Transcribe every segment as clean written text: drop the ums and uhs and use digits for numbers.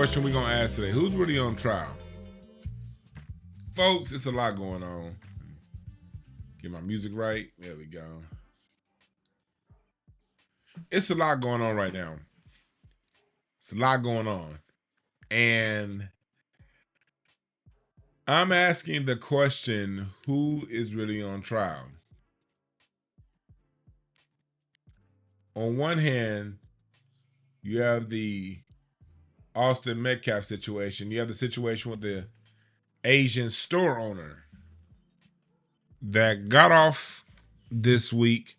question we're going to ask today. Who's really on trial? Folks, it's a lot going on. Get my music right. There we go. It's a lot going on right now. It's a lot going on. And I'm asking the question, who is really on trial? On one hand, you have the Austin Metcalf situation. You have the situation with the Asian store owner that got off this week.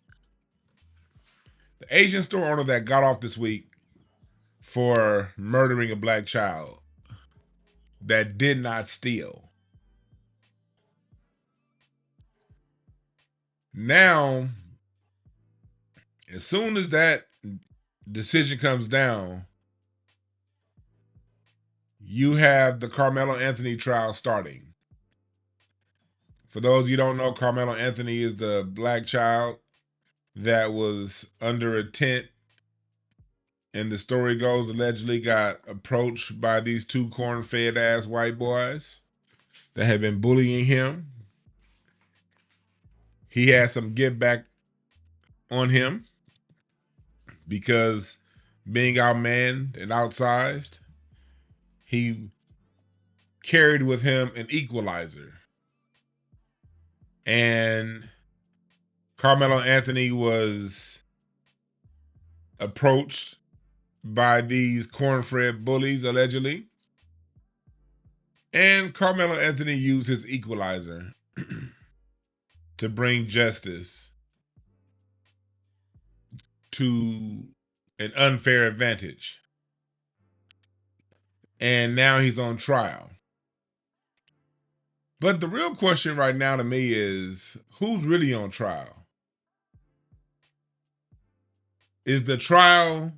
The Asian store owner that got off this week for murdering a black child that did not steal. Now, as soon as that decision comes down, you have the Karmelo Anthony trial starting. For those of you who don't know, Karmelo Anthony is the black child that was under a tent, and the story goes allegedly got approached by these two corn-fed ass white boys that had been bullying him. He had some get back on him because being outmanned and outsized, he carried with him an equalizer. And Karmelo Anthony was approached by these corn-fed bullies, allegedly. And Karmelo Anthony used his equalizer to bring justice to an unfair advantage. And now he's on trial. But the real question right now to me is, who's really on trial? Is the trial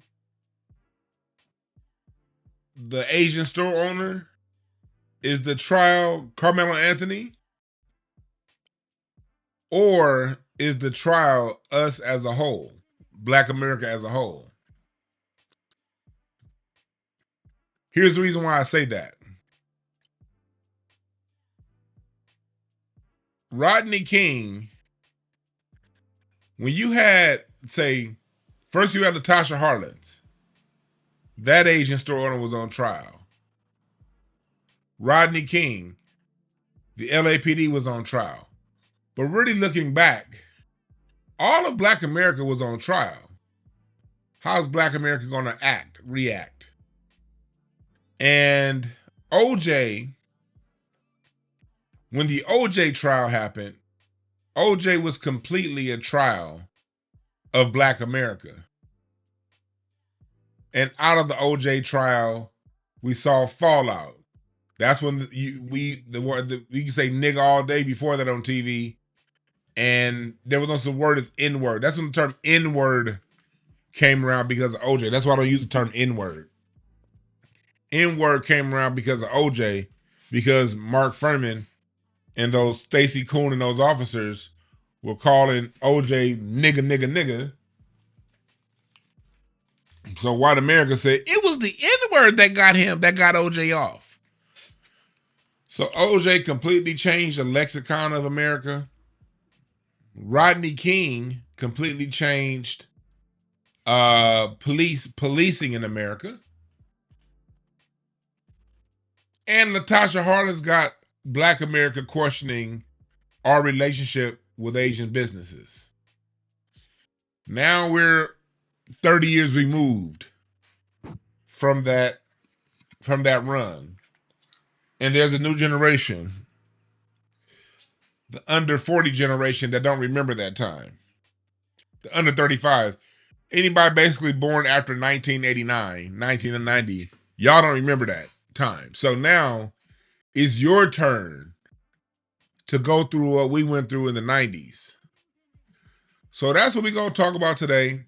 the Asian store owner? Is the trial Karmelo Anthony? Or is the trial us as a whole, Black America as a whole? Here's the reason why I say that. Rodney King, when you had, say, first you had Latasha Harlins, that Asian store owner was on trial. Rodney King, the LAPD was on trial. But really looking back, all of Black America was on trial. How's Black America going to react? And OJ, when the OJ trial happened, OJ was completely a trial of Black America. And out of the OJ trial, we saw fallout. That's when we can say nigga all day before that on TV. And there was also the word is N-word. That's when the term N-word came around because of OJ. That's why I don't use the term N-word. N-word came around because of OJ, because Mark Furman and those Stacey Koon and those officers were calling OJ nigga. So white America said, it was the N-word that got OJ off. So OJ completely changed the lexicon of America. Rodney King completely changed policing in America. And Latasha Harlins got Black America questioning our relationship with Asian businesses. Now we're 30 years removed from that run. And there's a new generation, the under 40 generation, that don't remember that time. The under 35. Anybody basically born after 1989, 1990, y'all don't remember that time. So now it's your turn to go through what we went through in the 90s. So that's what we're going to talk about today.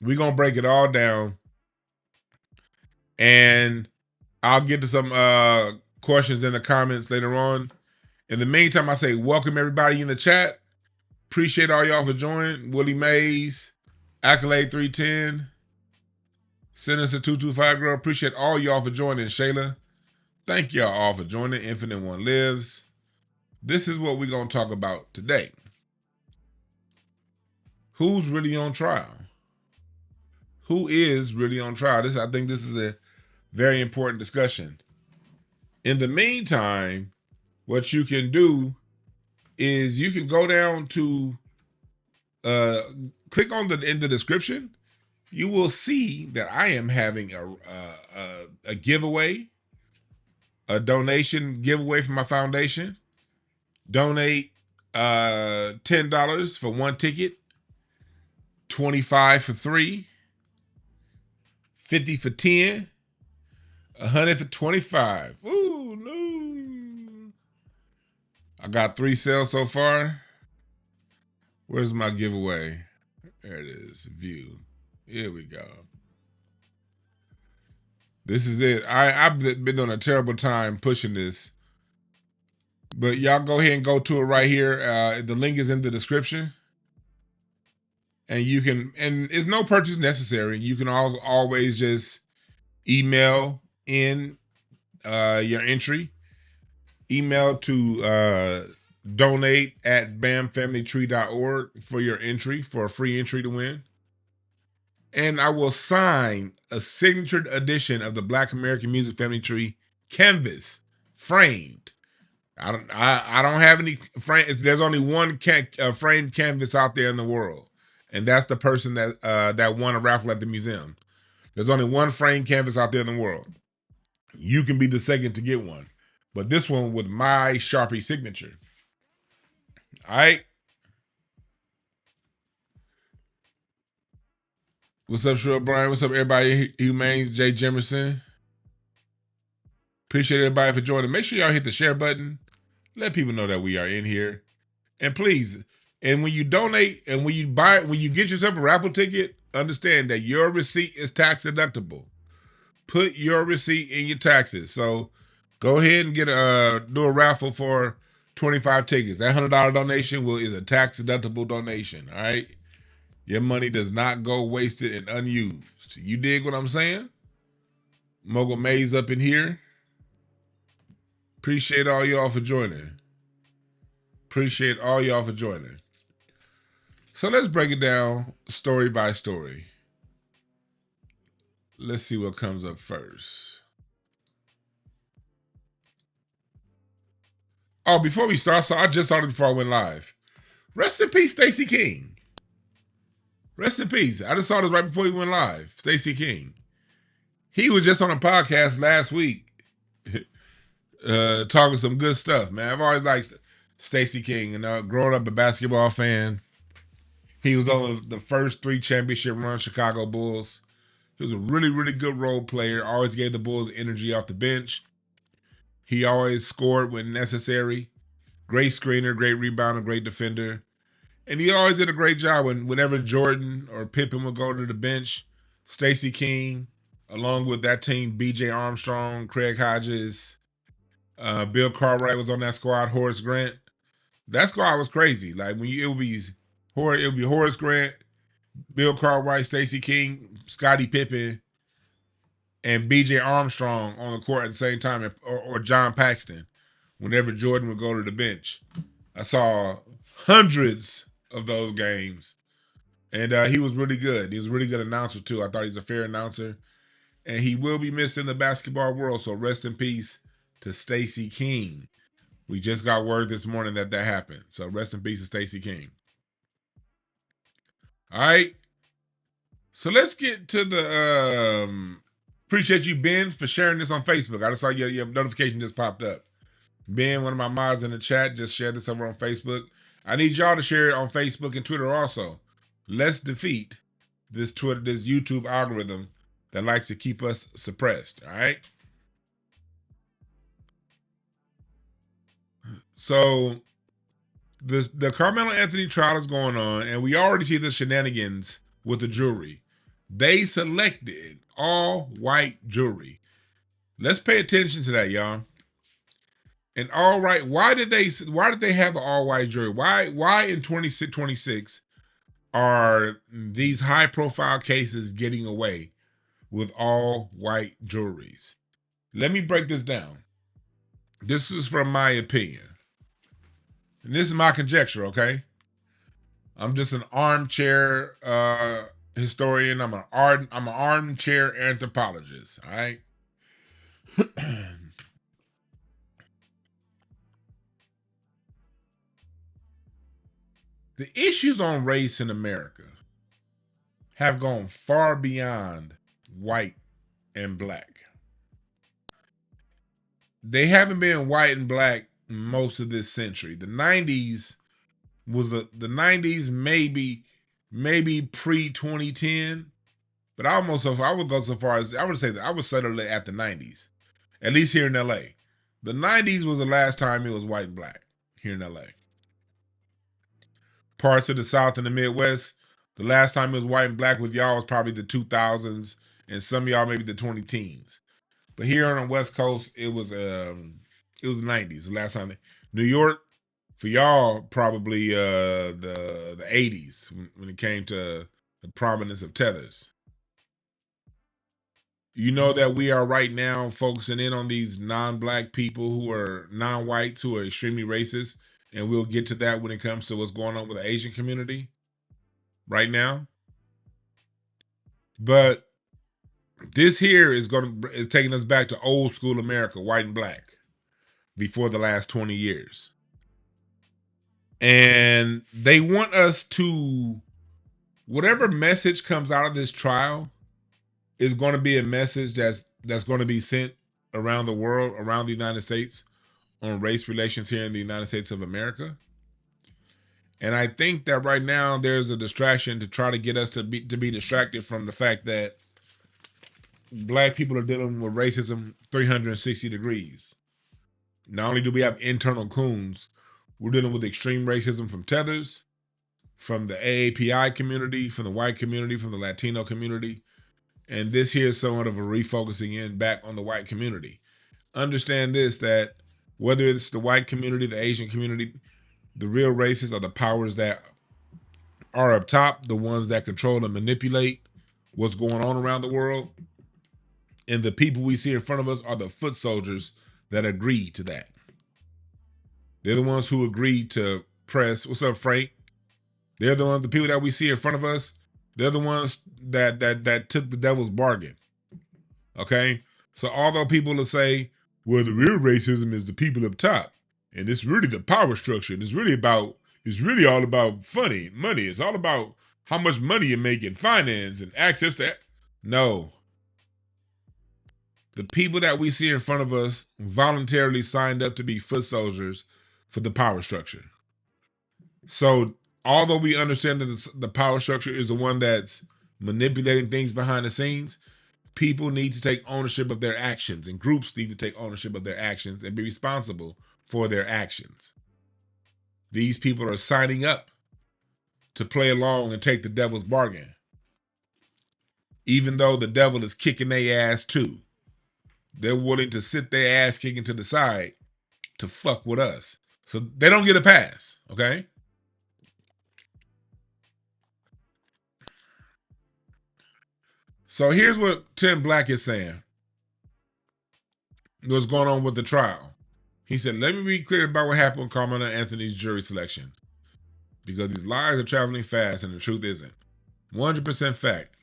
We're going to break it all down. And I'll get to some questions in the comments later on. In the meantime, I say welcome everybody in the chat. Appreciate all y'all for joining. Willie Mays, Accolade 310, Sinister 225 girl, appreciate all y'all for joining. Shayla, thank y'all all for joining. Infinite One Lives. This is what we're going to talk about today. Who's really on trial? Who is really on trial? I think this is a very important discussion. In the meantime, what you can do is you can go down to click on in the description. You will see that I am having a giveaway, a donation giveaway from my foundation. Donate $10 for 1 ticket, $25 for 3, $50 for 10, $100 for 25. Ooh, no. I got 3 sales so far. Where's my giveaway? There it is. View. Here we go. This is it. I've been on a terrible time pushing this. But y'all go ahead and go to it right here. The link is in the description. And you can, and it's no purchase necessary. You can always just email in your entry. Email to donate@bamfamilytree.org for your entry, for a free entry to win. And I will sign a signature edition of the Black American Music Family Tree canvas, framed. I don't have any frame. There's only one framed canvas out there in the world, and that's the person that won a raffle at the museum. There's only one framed canvas out there in the world. You can be the second to get one, but this one with my Sharpie signature. All right. What's up, Sherrill Brian? What's up, everybody? Humane, Jay Jemerson. Appreciate everybody for joining. Make sure y'all hit the share button. Let people know that we are in here. And please, and when you donate and when you get yourself a raffle ticket, understand that your receipt is tax deductible. Put your receipt in your taxes. So go ahead and do a raffle for 25 tickets. That $100 donation is a tax deductible donation. All right. Your money does not go wasted and unused. You dig what I'm saying? Mogul Maze up in here. Appreciate all y'all for joining. Appreciate all y'all for joining. So let's break it down story by story. Let's see what comes up first. Oh, before we start, so I just saw it before I went live. Rest in peace, Stacey King. Rest in peace. I just saw this right before he went live. Stacey King. He was just on a podcast last week talking some good stuff, man. I've always liked Stacey King, and growing up a basketball fan. He was on the first 3 championship run Chicago Bulls. He was a really, really good role player. Always gave the Bulls energy off the bench. He always scored when necessary. Great screener, great rebounder, great defender. And he always did a great job whenever Jordan or Pippen would go to the bench. Stacey King, along with that team, B.J. Armstrong, Craig Hodges, Bill Cartwright was on that squad, Horace Grant. That squad was crazy. Like it would be Horace Grant, Bill Cartwright, Stacey King, Scottie Pippen, and B.J. Armstrong on the court at the same time, or John Paxson, whenever Jordan would go to the bench. I saw hundreds of those games, and he was really good. He was a really good announcer too. I thought he's a fair announcer, and he will be missed in the basketball world. So rest in peace to Stacey King. We just got word this morning that happened. So rest in peace to Stacey King. All right. So let's get to the appreciate you, Ben, for sharing this on Facebook. I just saw your notification just popped up. Ben, one of my mods in the chat, just shared this over on Facebook. I need y'all to share it on Facebook and Twitter also. Let's defeat this YouTube algorithm that likes to keep us suppressed. All right. So the Karmelo Anthony trial is going on, and we already see the shenanigans with the jury. They selected all white jury. Let's pay attention to that, y'all. And all right, why did they have an all white jury? Why in 2026 are these high profile cases getting away with all white juries. Let me break this down. This is from my opinion. And this is my conjecture, okay? I'm just an armchair historian. I'm an armchair anthropologist, all right? The issues on race in America have gone far beyond white and black. They haven't been white and black most of this century. The 90s the 90s maybe pre 2010, but I would go so far as I would say that I would settle it at the 90s. At least here in LA. The 90s was the last time it was white and black here in LA. Parts of the South and the Midwest, the last time it was white and black with y'all was probably the 2000s, and some of y'all maybe the 20 teens. But here on the West Coast, it was the 90s. The last time New York, for y'all, probably the 80s when it came to the prominence of tethers. You know that we are right now focusing in on these non-black people who are non-whites who are extremely racist, and we'll get to that when it comes to what's going on with the Asian community right now. But this here is taking us back to old school America, white and black, before the last 20 years. And they want us to, whatever message comes out of this trial is going to be a message that's going to be sent around the world, around the United States, on race relations here in the United States of America. And I think that right now there's a distraction to try to get us to be distracted from the fact that black people are dealing with racism 360 degrees. Not only do we have internal coons, we're dealing with extreme racism from tethers, from the AAPI community, from the white community, from the Latino community. And this here is somewhat of a refocusing in back on the white community. Understand this, that whether it's the white community, the Asian community, the real racists are the powers that are up top, the ones that control and manipulate what's going on around the world. And the people we see in front of us are the foot soldiers that agree to that. They're the ones who agreed to press. What's up, Frank? They're the people that we see in front of us. They're the ones that took the devil's bargain. Okay? So although people will say, well, the real racism is the people up top, and it's really the power structure, and it's really all about money. It's all about how much money you make in finance and access to. No. The people that we see in front of us voluntarily signed up to be foot soldiers for the power structure. So although we understand that the power structure is the one that's manipulating things behind the scenes, people need to take ownership of their actions, and groups need to take ownership of their actions and be responsible for their actions. These people are signing up to play along and take the devil's bargain, even though the devil is kicking their ass too. They're willing to sit their ass kicking to the side to fuck with us. So they don't get a pass, okay? So here's what Tim Black is saying. What's going on with the trial? He said, let me be clear about what happened with Karmelo Anthony's jury selection, because these lies are traveling fast and the truth isn't. 100% fact.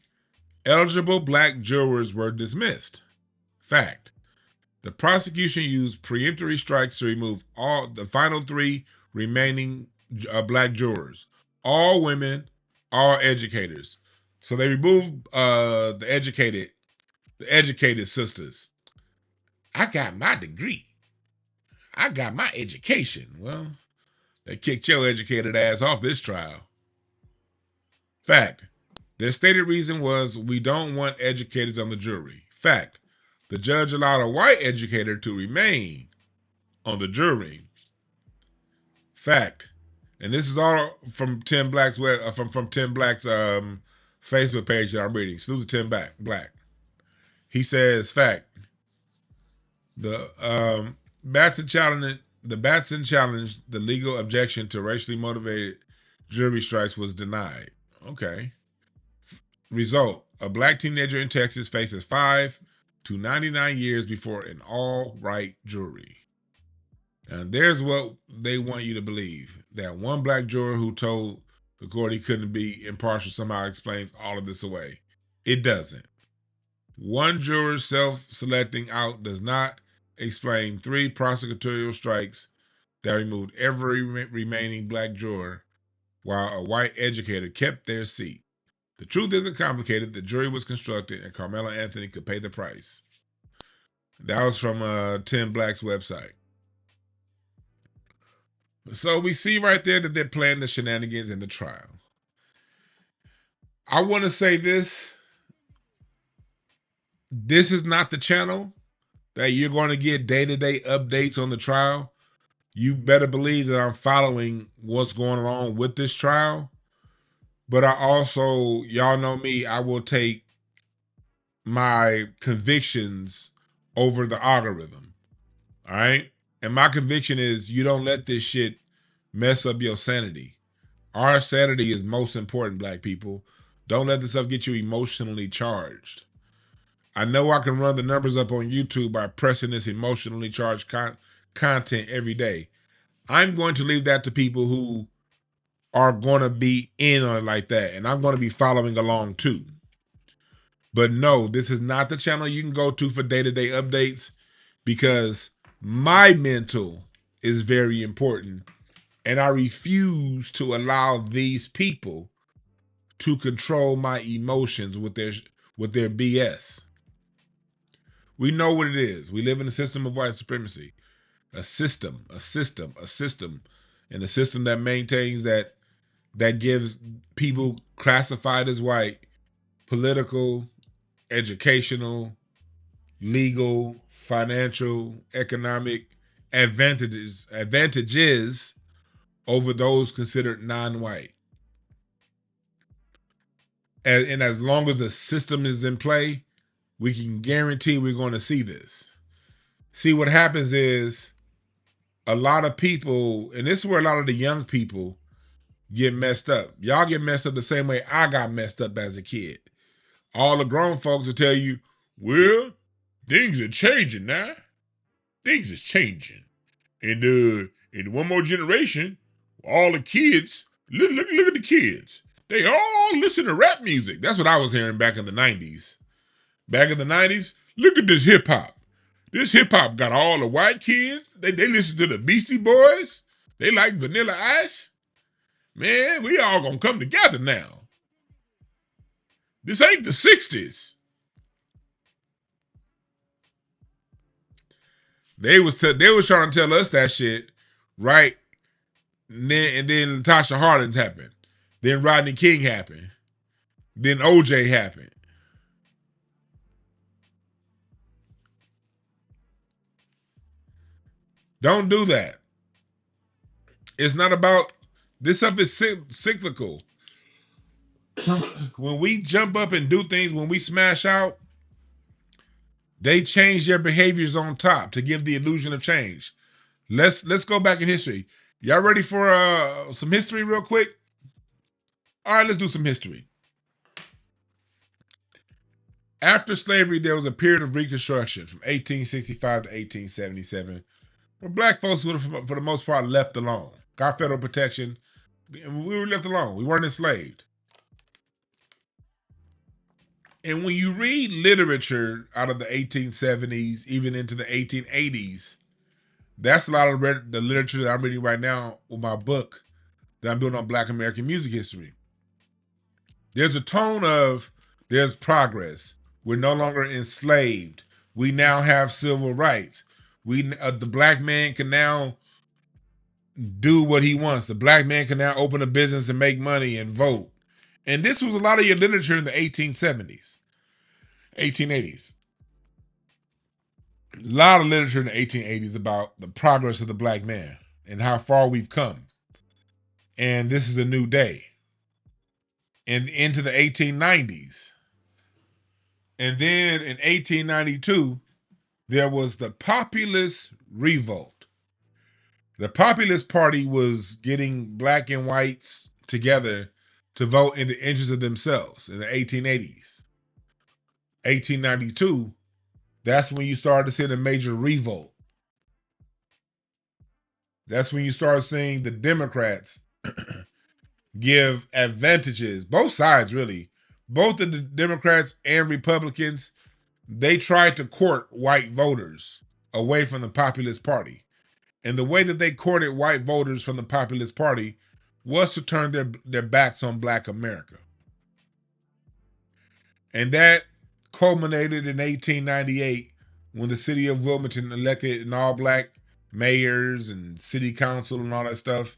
Eligible black jurors were dismissed. Fact. The prosecution used preemptory strikes to remove all the final 3 remaining black jurors. All women, all educators. So they removed the educated sisters. I got my degree. I got my education. Well, they kicked your educated ass off this trial. Fact. Their stated reason was, we don't want educators on the jury. Fact. The judge allowed a white educator to remain on the jury. Fact. And this is all from Tim Black's from Tim Black's Facebook page that I'm reading. Salute to Tim Black. He says, fact. The Batson challenged the legal objection to racially motivated jury strikes was denied. Okay. Result: a black teenager in Texas faces 5 to 99 years before an all-white jury. And there's what they want you to believe. That one black juror who told the court he couldn't be impartial somehow explains all of this away. It doesn't. One juror self-selecting out does not explain 3 prosecutorial strikes that removed every remaining black juror while a white educator kept their seat. The truth isn't complicated. The jury was constructed and Karmelo Anthony could pay the price. That was from 10 Black's website. So we see right there that they're playing the shenanigans in the trial. I want to say this. This is not the channel that you're going to get day-to-day updates on the trial. You better believe that I'm following what's going on with this trial. But I also, y'all know me, I will take my convictions over the algorithm. All right? And my conviction is you don't let this shit mess up your sanity. Our sanity is most important, black people. Don't let this stuff get you emotionally charged. I know I can run the numbers up on YouTube by pressing this emotionally charged content every day. I'm going to leave that to people who are going to be in on it like that. And I'm going to be following along too. But no, this is not the channel you can go to for day-to-day updates because my mental is very important. And I refuse to allow these people to control my emotions with their BS. We know what it is. We live in a system of white supremacy. A system, and a system that maintains that gives people classified as white political, educational, legal, financial, economic advantages over those considered non-white. And as long as the system is in play, we can guarantee we're going to see this. See, what happens is a lot of people, and this is where a lot of the young people get messed up. Y'all get messed up the same way I got messed up as a kid. All the grown folks will tell you, well, things are changing now. Things is changing. And in one more generation, all the kids, look at the kids. They all listen to rap music. That's what I was hearing back in the 90s. Back in the 90s, look at this hip hop. This hip hop got all the white kids. They listen to the Beastie Boys. They like Vanilla Ice. Man, we all gonna come together now. This ain't the 60s. They was trying to tell us that shit, right? And then Tasha Hardins happened. Then Rodney King happened. Then OJ happened. Don't do that. It's not about, this stuff is cyclical. When we jump up and do things, when we smash out, they change their behaviors on top to give the illusion of change. Let's go back in history. Y'all ready for some history real quick? All right, let's do some history. After slavery, there was a period of Reconstruction from 1865 to 1877, where black folks were, for the most part, left alone. Got federal protection. We were left alone. We weren't enslaved. And when you read literature out of the 1870s, even into the 1880s, that's a lot of the literature that I'm reading right now with my book that I'm doing on Black American music history. There's a tone of, there's progress. We're no longer enslaved. We now have civil rights. The black man can now do what he wants. The black man can now open a business and make money and vote. And this was a lot of your literature in the 1870s, 1880s. A lot of literature in the 1880s about the progress of the black man and how far we've come. And this is a new day. And into the 1890s. And then in 1892, there was the Populist Revolt. The Populist Party was getting black and whites together to vote in the interest of themselves in the 1880s. 1892, that's when you started to see a major revolt. That's when you start seeing the Democrats give advantages, both sides really, both the Democrats and Republicans, they tried to court white voters away from the Populist Party. And the way that they courted white voters from the Populist Party was to turn their backs on Black America. And that culminated in 1898 when the city of Wilmington elected an all-Black mayors and city council and all that stuff.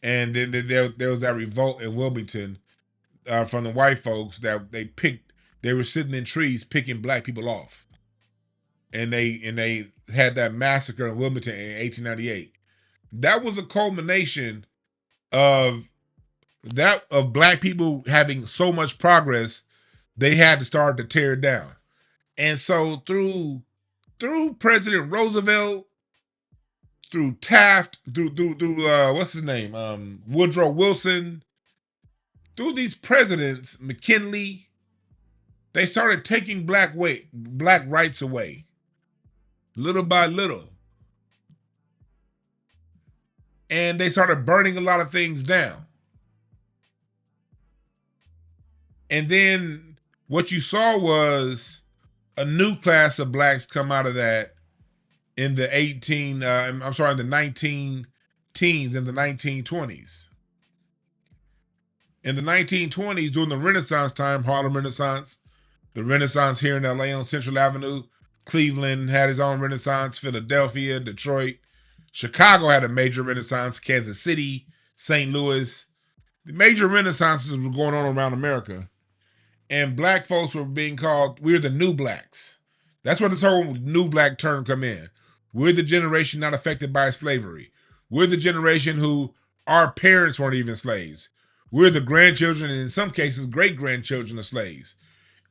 And then there was that revolt in Wilmington from the white folks that they were sitting in trees picking Black people off. And they had that massacre in Wilmington in 1898. That was a culmination of Black people having so much progress, they had to start to tear it down. And so through President Roosevelt, through Taft, through what's his name, Woodrow Wilson, through these presidents, McKinley, they started taking Black rights away, little by little. And they started burning a lot of things down. And then what you saw was a new class of Blacks come out of that in the 19 teens, in the 1920s. In the 1920s, during the Renaissance time, Harlem Renaissance, the Renaissance here in LA on Central Avenue, Cleveland had its own Renaissance, Philadelphia, Detroit, Chicago had a major Renaissance, Kansas City, St. Louis. The major Renaissances were going on around America. And Black folks were being called, we're the new Blacks. That's where this whole new Black term come in. We're the generation not affected by slavery. We're the generation who our parents weren't even slaves. We're the grandchildren, and in some cases, great-grandchildren of slaves.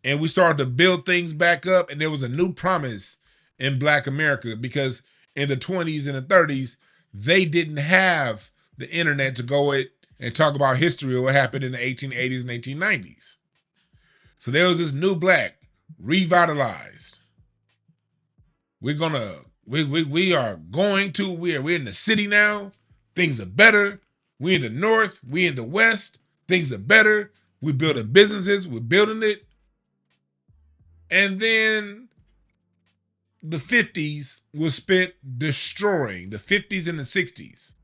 And we started to build things back up, and there was a new promise in Black America because in the 20s and the 30s, they didn't have the internet to go it and talk about history or what happened in the 1880s and 1890s. So there was this new Black, revitalized. We're in the city now. Things are better. We in the North, we in the West. Things are better. We're building businesses. We're building it. And then the 50s was spent destroying. The 50s and the 60s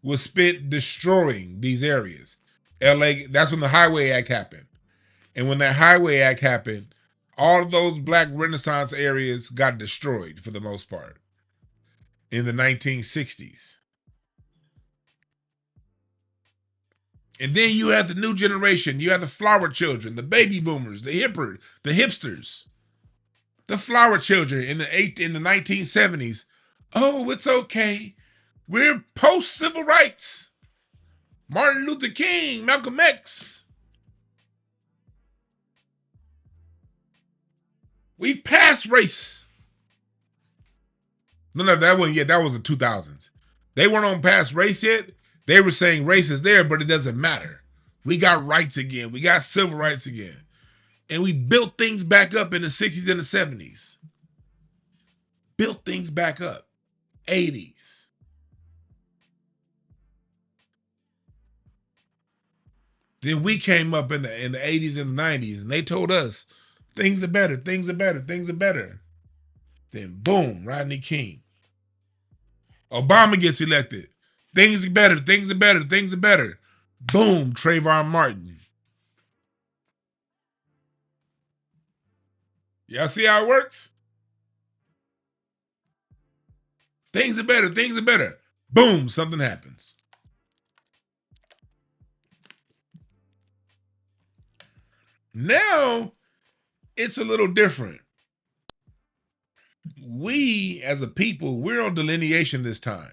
was spent destroying these areas. LA, that's when the Highway Act happened. And when that Highway Act happened, all of those Black Renaissance areas got destroyed for the most part in the 1960s. And then you had the new generation. You had the flower children, the baby boomers, the hipsters, the flower children in the 1970s. Oh, it's okay. We're post-civil rights. Martin Luther King, Malcolm X. We've passed race. No, that wasn't yet. That was the 2000s. They weren't on past race yet. They were saying race is there, but it doesn't matter. We got rights again. We got civil rights again. And we built things back up in the 60s and the 70s. Built things back up. 80s. Then we came up in the 80s and the 90s, and they told us things are better, things are better, things are better. Then boom, Rodney King. Obama gets elected. Things are better, things are better, things are better. Boom, Trayvon Martin. Y'all see how it works? Things are better, things are better. Boom, something happens. Now, it's a little different. We, as a people, we're on delineation this time.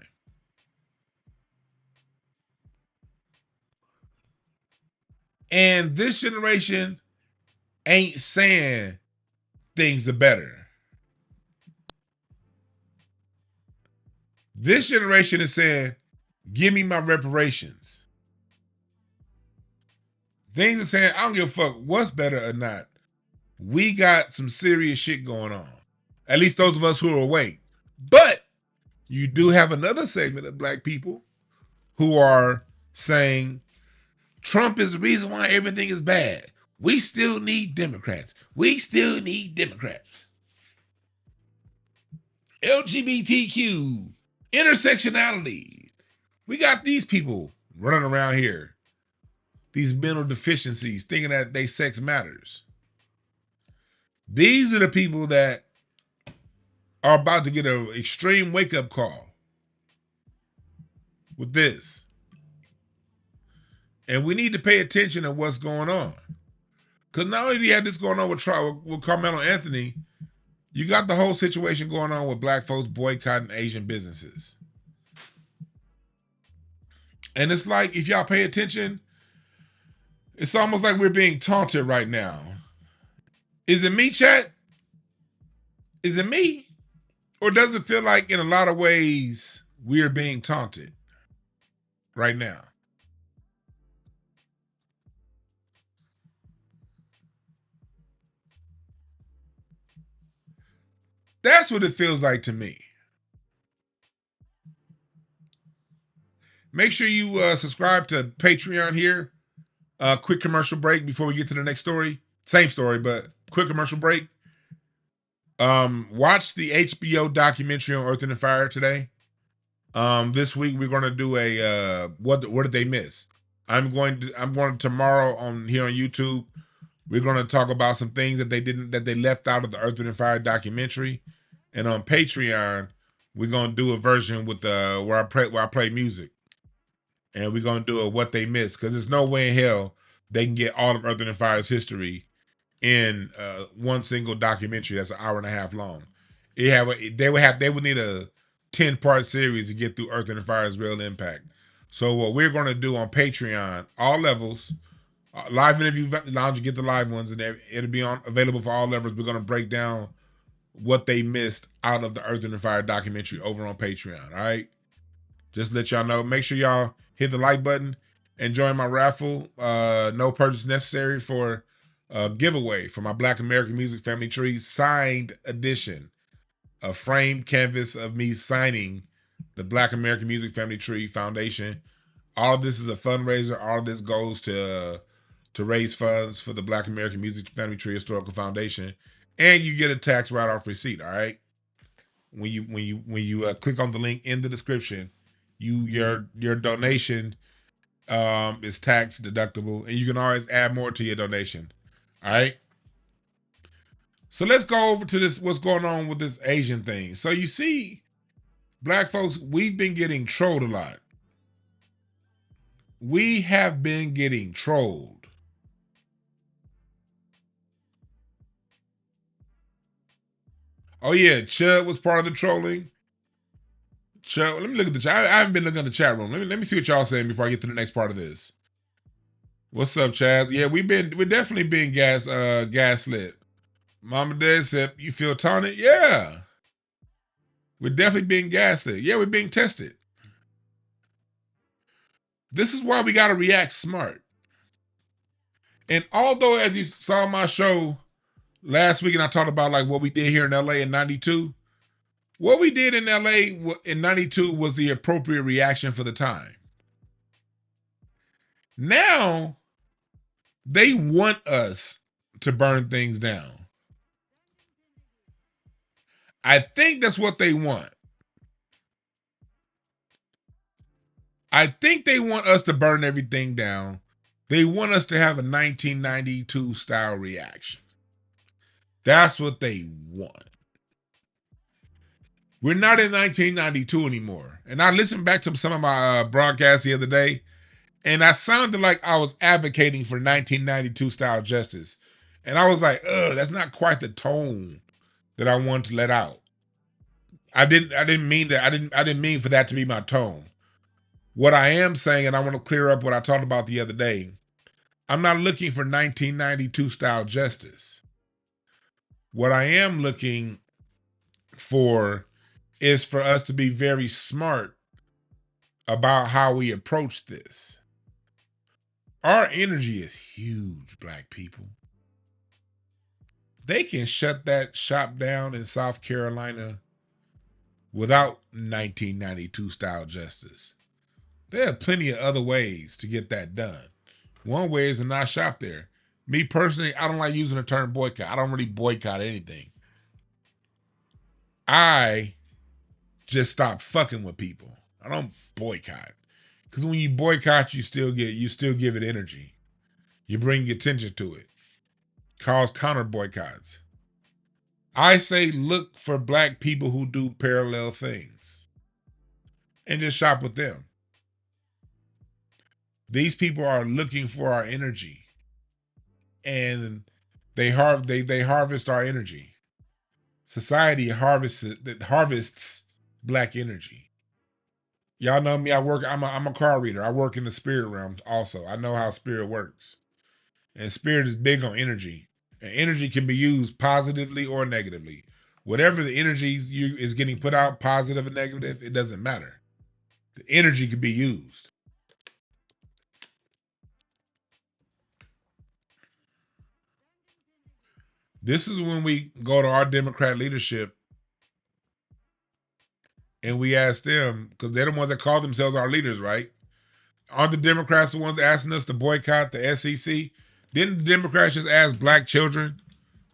And this generation ain't saying things are better. This generation is saying, give me my reparations. Things are saying, I don't give a fuck what's better or not. We got some serious shit going on. At least those of us who are awake. But you do have another segment of black people who are saying Trump is the reason why everything is bad. We still need Democrats. We still need Democrats. LGBTQ, intersectionality. We got these people running around here, these mental deficiencies, thinking that they sex matters. These are the people that are about to get an extreme wake-up call with this. And we need to pay attention to what's going on. Because not only do you have this going on with Karmelo Anthony, you got the whole situation going on with black folks boycotting Asian businesses. And it's like, if y'all pay attention, it's almost like we're being taunted right now. Is it me, chat? Is it me? Or does it feel like in a lot of ways we're being taunted right now? That's what it feels like to me. Make sure you subscribe to Patreon here. Quick commercial break before we get to the next story. Same story, but quick commercial break. Watch the HBO documentary on Earth and the Fire today. This week we're gonna do a what did they miss? I'm going tomorrow here on YouTube. We're gonna talk about some things that they left out of the Earth and the Fire documentary. And on Patreon, we're gonna do a version with where I play music. And we're gonna do a what they missed, because there's no way in hell they can get all of Earth and the Fire's history in one single documentary that's an hour and a half long. They would need a 10-part series to get through Earth and the Fire's real impact. So what we're gonna do on Patreon, all levels, live interview lounge, you get the live ones, and it'll be available for all levels. We're gonna break down what they missed out of the Earth and the Fire documentary over on Patreon. All right, just let y'all know. Make sure y'all hit the like button and join my raffle. No purchase necessary for a giveaway for my Black American Music Family Tree signed edition, a framed canvas of me signing the Black American Music Family Tree Foundation. All of this is a fundraiser. All of this goes to raise funds for the Black American Music Family Tree Historical Foundation, and you get a tax write-off receipt. All right, when you click on the link in the description, your donation is tax deductible, and you can always add more to your donation. All right. So let's go over to this, what's going on with this Asian thing. So you see, black folks, we've been getting trolled a lot. We have been getting trolled. Oh yeah, Chud was part of the trolling. Chud, let me look at the chat. I haven't been looking at the chat room. Let me see what y'all saying before I get to the next part of this. What's up, Chaz? Yeah, we're definitely being gaslit. Mama Dad said, you feel taunted? Yeah. We're definitely being gaslit. Yeah, we're being tested. This is why we got to react smart. And although, as you saw my show last week, and I talked about like what we did here in LA in 92, what we did in LA in 92 was the appropriate reaction for the time. Now, they want us to burn things down. I think that's what they want. I think they want us to burn everything down. They want us to have a 1992 style reaction. That's what they want. We're not in 1992 anymore. And I listened back to some of my broadcasts the other day, and I sounded like I was advocating for 1992 style justice. And I was like, that's not quite the tone that I wanted to let out. I didn't mean that. I didn't mean for that to be my tone. What I am saying, and I want to clear up what I talked about the other day, I'm not looking for 1992 style justice. What I am looking for is for us to be very smart about how we approach this. Our energy is huge, black people. They can shut that shop down in South Carolina without 1992 style justice. There are plenty of other ways to get that done. One way is to not shop there. Me personally, I don't like using the term boycott. I don't really boycott anything. I just stop fucking with people. I don't boycott. Because when you boycott, you still give it energy. You bring attention to it. Cause counter boycotts. I say look for black people who do parallel things. And just shop with them. These people are looking for our energy. And they harvest our energy. Society harvests black energy. Y'all know me. I'm a card reader. I work in the spirit realm also. I know how spirit works. And spirit is big on energy. And energy can be used positively or negatively. Whatever the energy is getting put out, positive or negative, it doesn't matter. The energy can be used. This is when we go to our Democrat leadership and we ask them, because they're the ones that call themselves our leaders, right? Aren't the Democrats the ones asking us to boycott the SEC? Didn't the Democrats just ask black children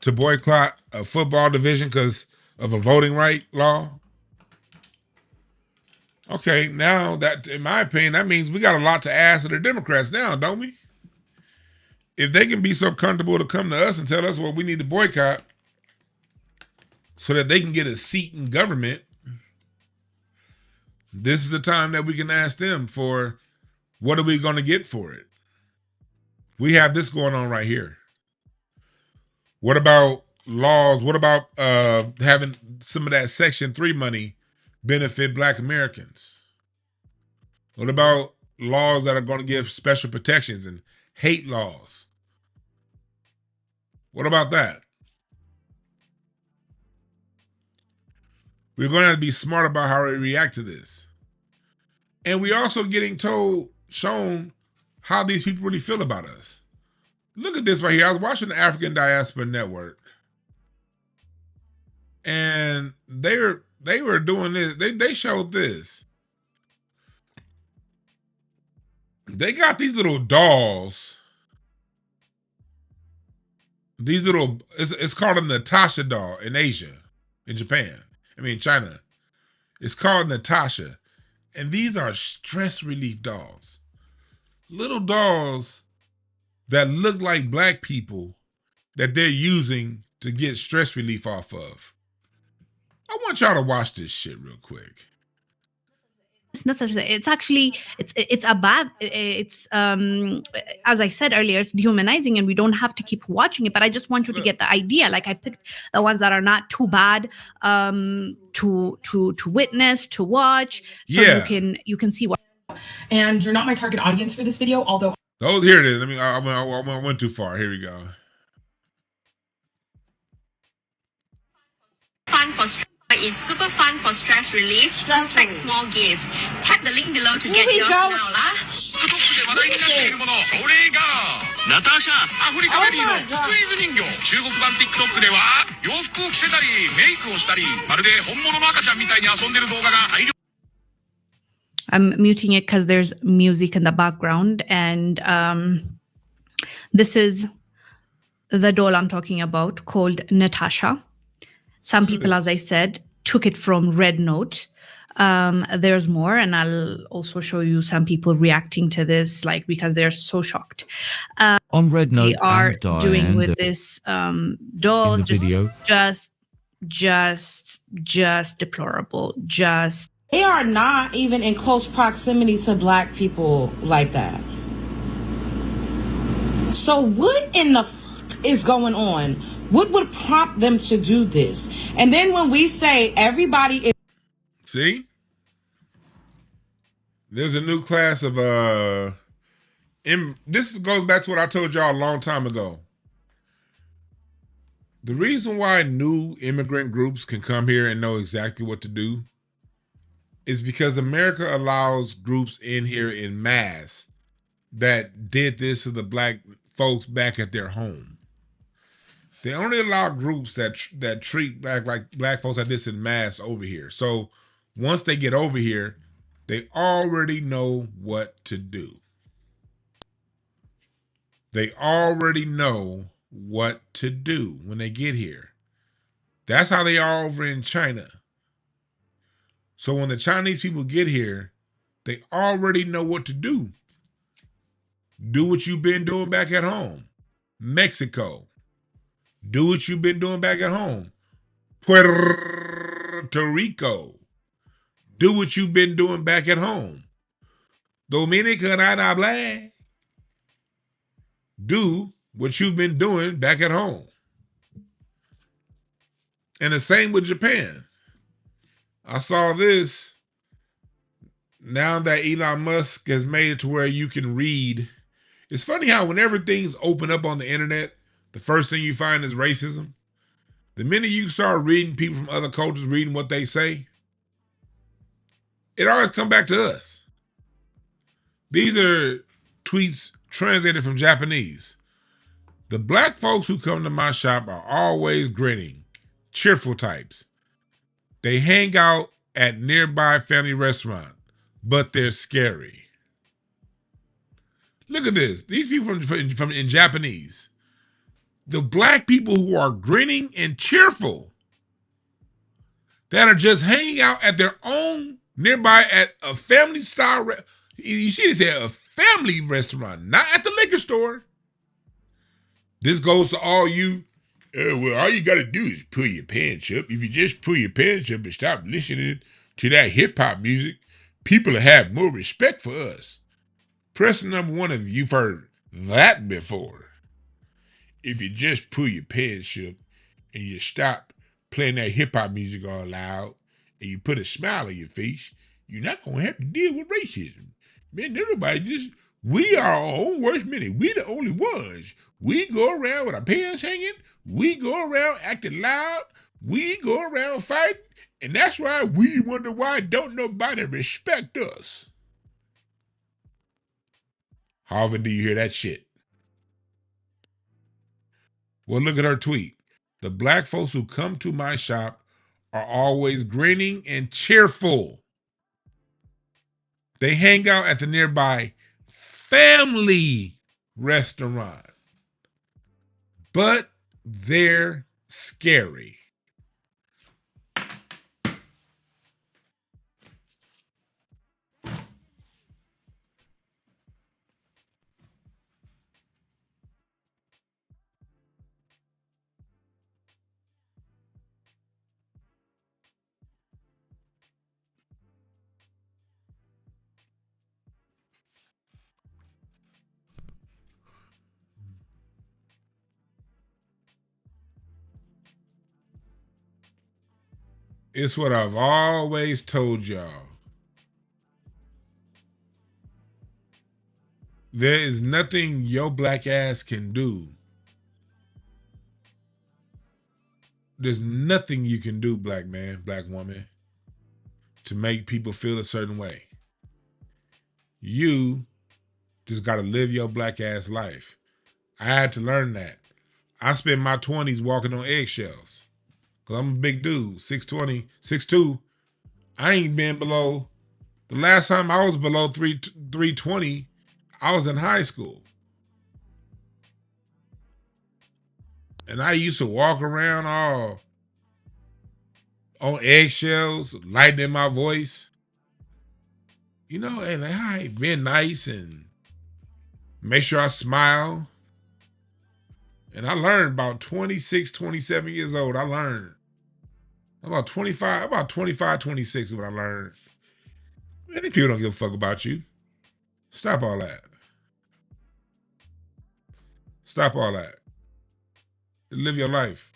to boycott a football division because of a voting right law? Okay, now that, in my opinion, that means we got a lot to ask of the Democrats now, don't we? If they can be so comfortable to come to us and tell us what we need to boycott so that they can get a seat in government, this is the time that we can ask them for what are we going to get for it? We have this going on right here. What about laws? What about having some of that Section 3 money benefit black Americans? What about laws that are going to give special protections and hate laws? What about that? We're going to have to be smart about how we react to this. And we're also getting shown how these people really feel about us. Look at this right here. I was watching the African Diaspora Network. And they were doing this. They showed this. They got these little dolls. These little, it's called a Natasha doll in Asia, in Japan. China. It's called Natasha. And these are stress relief dolls. Little dolls that look like black people that they're using to get stress relief off of. I want y'all to watch this shit real quick. It's actually it's a bad, it's as I said earlier, it's dehumanizing, and we don't have to keep watching it, but I just want you to get the idea. Like, I picked the ones that are not too bad to witness, to watch, so you can see what. And you're not my target audience for this video, although here it is. I went too far. Here we go. Fun for is super fun for stress relief. Perfect small gift. Tap the link below to get yours now, lah. Natasha, アフリカベビーのスクイーズ人形。中国版 TikTok では洋服を着せたりメイクをしたり、まるで本物の赤ちゃんみたいに遊んでる動画が大量。I'm muting it because there's music in the background, and this is the doll I'm talking about, called Natasha. Some people, as I said, took it from Red Note. There's more, and I'll also show you some people reacting to this, like, because they're so shocked. On Red Note, they are and Diane, doing with this doll, just deplorable. They are not even in close proximity to black people like that. So what in the fuck is going on? What would prompt them to do this? And then when we say everybody is... See? There's a new class of... this goes back to what I told y'all a long time ago. The reason why new immigrant groups can come here and know exactly what to do is because America allows groups in here in mass that did this to the black folks back at their home. They only allow groups that treat black folks like this in mass over here. So once they get over here, they already know what to do. They already know what to do when they get here. That's how they are over in China. So when the Chinese people get here, they already know what to do. Do what you've been doing back at home. Mexico. Do what you've been doing back at home. Puerto Rico. Do what you've been doing back at home. Dominica. Do what you've been doing back at home. And the same with Japan. I saw this now that Elon Musk has made it to where you can read. It's funny how whenever things open up on the internet, the first thing you find is racism. The minute you start reading people from other cultures, reading what they say, it always comes back to us. These are tweets translated from Japanese. The black folks who come to my shop are always grinning, cheerful types. They hang out at nearby family restaurant, but they're scary. Look at this. These people from in Japanese. The black people who are grinning and cheerful, that are just hanging out at their own nearby at a family style. You see, they say a family restaurant, not at the liquor store. This goes to all you. Well, all you got to do is pull your pants up. If you just pull your pants up and stop listening to that hip hop music, people will have more respect for us. Person number one, if you've heard that before. If you just pull your pants up and you stop playing that hip hop music all loud and you put a smile on your face, you're not going to have to deal with racism. Man, we are our own worst enemy. We the only ones. We go around with our pants hanging. We go around acting loud. We go around fighting. And that's why we wonder why don't nobody respect us. How often do you hear that shit? Well, look at her tweet. The black folks who come to my shop are always grinning and cheerful. They hang out at the nearby family restaurant, but they're scary. It's what I've always told y'all. There is nothing your black ass can do. There's nothing you can do, black man, black woman, to make people feel a certain way. You just got to live your black ass life. I had to learn that. I spent my 20s walking on eggshells. Because I'm a big dude, 6'20", 6'2". I ain't been below, the last time I was below 320, I was in high school. And I used to walk around all on eggshells, lightening my voice. You know, and like, hi, being nice and make sure I smile. And I learned about 26, 27 years old. I learned. About 25, 26 is what I learned. Many people don't give a fuck about you. Stop all that. Stop all that. Live your life.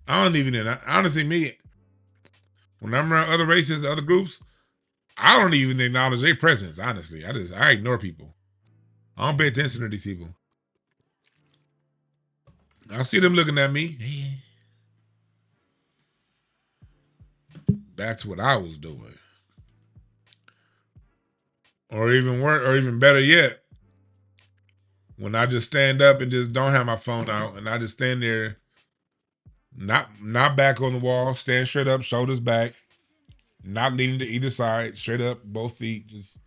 I don't even, honestly, me, when I'm around other races, other groups, I don't even acknowledge their presence, honestly. I ignore people. I don't pay attention to these people. I see them looking at me. That's what I was doing. Or even worse, or even better yet, when I just stand up and just don't have my phone out and I just stand there, not back on the wall, stand straight up, shoulders back, not leaning to either side, straight up, both feet, just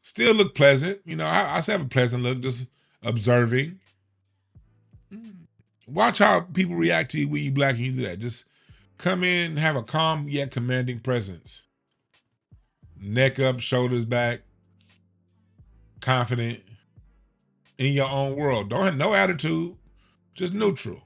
still look pleasant. You know, I have a pleasant look, just observing. Watch how people react to you when you black and you do that. Just come in, have a calm yet commanding presence. Neck up, shoulders back, confident in your own world. Don't have no attitude, just neutral.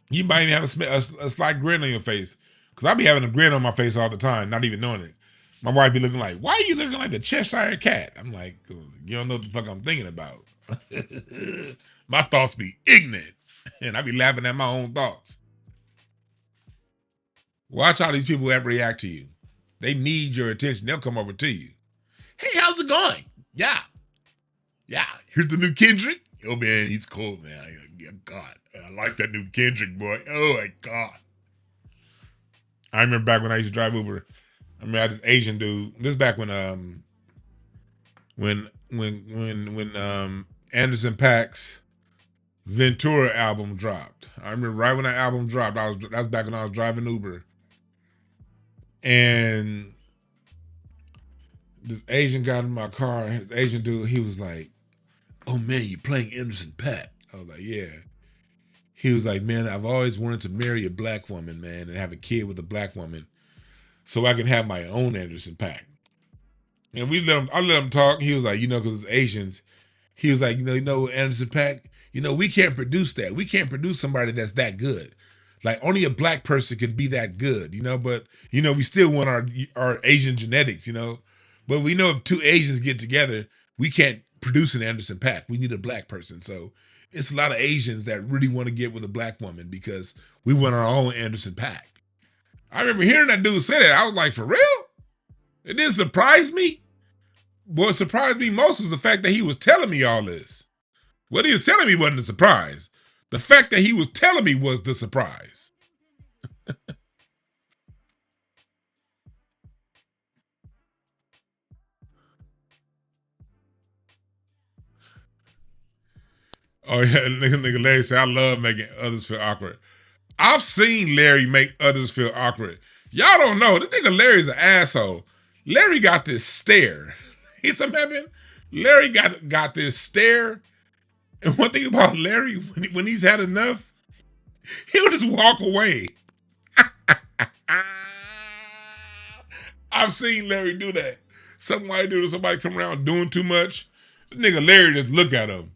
You might even have a slight grin on your face. Because I be having a grin on my face all the time, not even knowing it. My wife be looking like, why are you looking like the Cheshire Cat? I'm like, you don't know what the fuck I'm thinking about. My thoughts be ignorant. And I be laughing at my own thoughts. Watch how these people ever react to you. They need your attention. They'll come over to you. Hey, how's it going? Yeah. Here's the new Kendrick. Oh, man, he's cool, man. God, I like that new Kendrick, boy. Oh, my God. I remember back when I used to drive Uber. I remember I had this Asian dude. This is back when Anderson .Paak's Ventura album dropped. I remember right when that album dropped, that was back when I was driving Uber. And this Asian got in my car, and this Asian dude, he was like, oh man, you playing Anderson .Paak? I was like, yeah. He was like, man, I've always wanted to marry a black woman, man, and have a kid with a black woman so I can have my own Anderson .Paak. And I let him talk. He was like, you know, because it's Asians. He was like, you know, Anderson .Paak, you know, we can't produce that. We can't produce somebody that's that good. Like only a black person could be that good, you know, but, you know, we still want our Asian genetics, you know, but we know if two Asians get together, we can't produce an Anderson .Paak. We need a black person. So it's a lot of Asians that really want to get with a black woman because we want our own Anderson .Paak. I remember hearing that dude say that. I was like, for real? It didn't surprise me. What surprised me most was the fact that he was telling me all this. What he was telling me wasn't a surprise. The fact that he was telling me was the surprise. Oh yeah, nigga Larry said, I love making others feel awkward. I've seen Larry make others feel awkward. Y'all don't know, this nigga Larry's an asshole. Larry got this stare. He's a man. Larry got this stare. And one thing about Larry, when he's had enough, he'll just walk away. I've seen Larry do that. Somebody come around doing too much. This nigga Larry just look at him.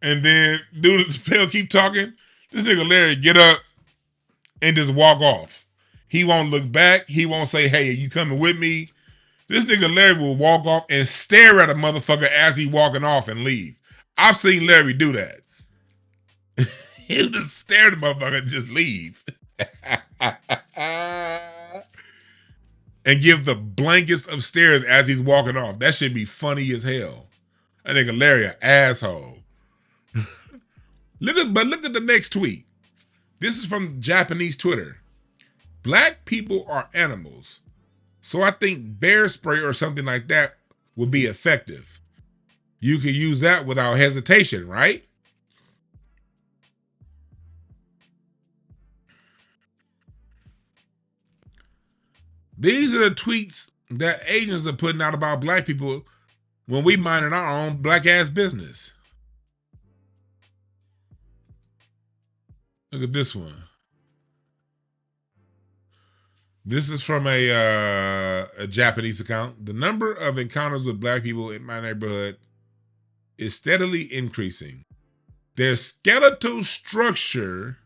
And then dude still keep talking. This nigga Larry get up and just walk off. He won't look back. He won't say, hey, are you coming with me? This nigga Larry will walk off and stare at a motherfucker as he walking off and leave. I've seen Larry do that. He'll just stare at the motherfucker and just leave. And give the blankest of stares as he's walking off. That should be funny as hell. That nigga Larry an asshole. Look at the next tweet. This is from Japanese Twitter. Black people are animals. So I think bear spray or something like that would be effective. You can use that without hesitation, right? These are the tweets that Asians are putting out about black people when we minding our own black ass business. Look at this one. This is from a Japanese account. The number of encounters with black people in my neighborhood is steadily increasing. Their skeletal structure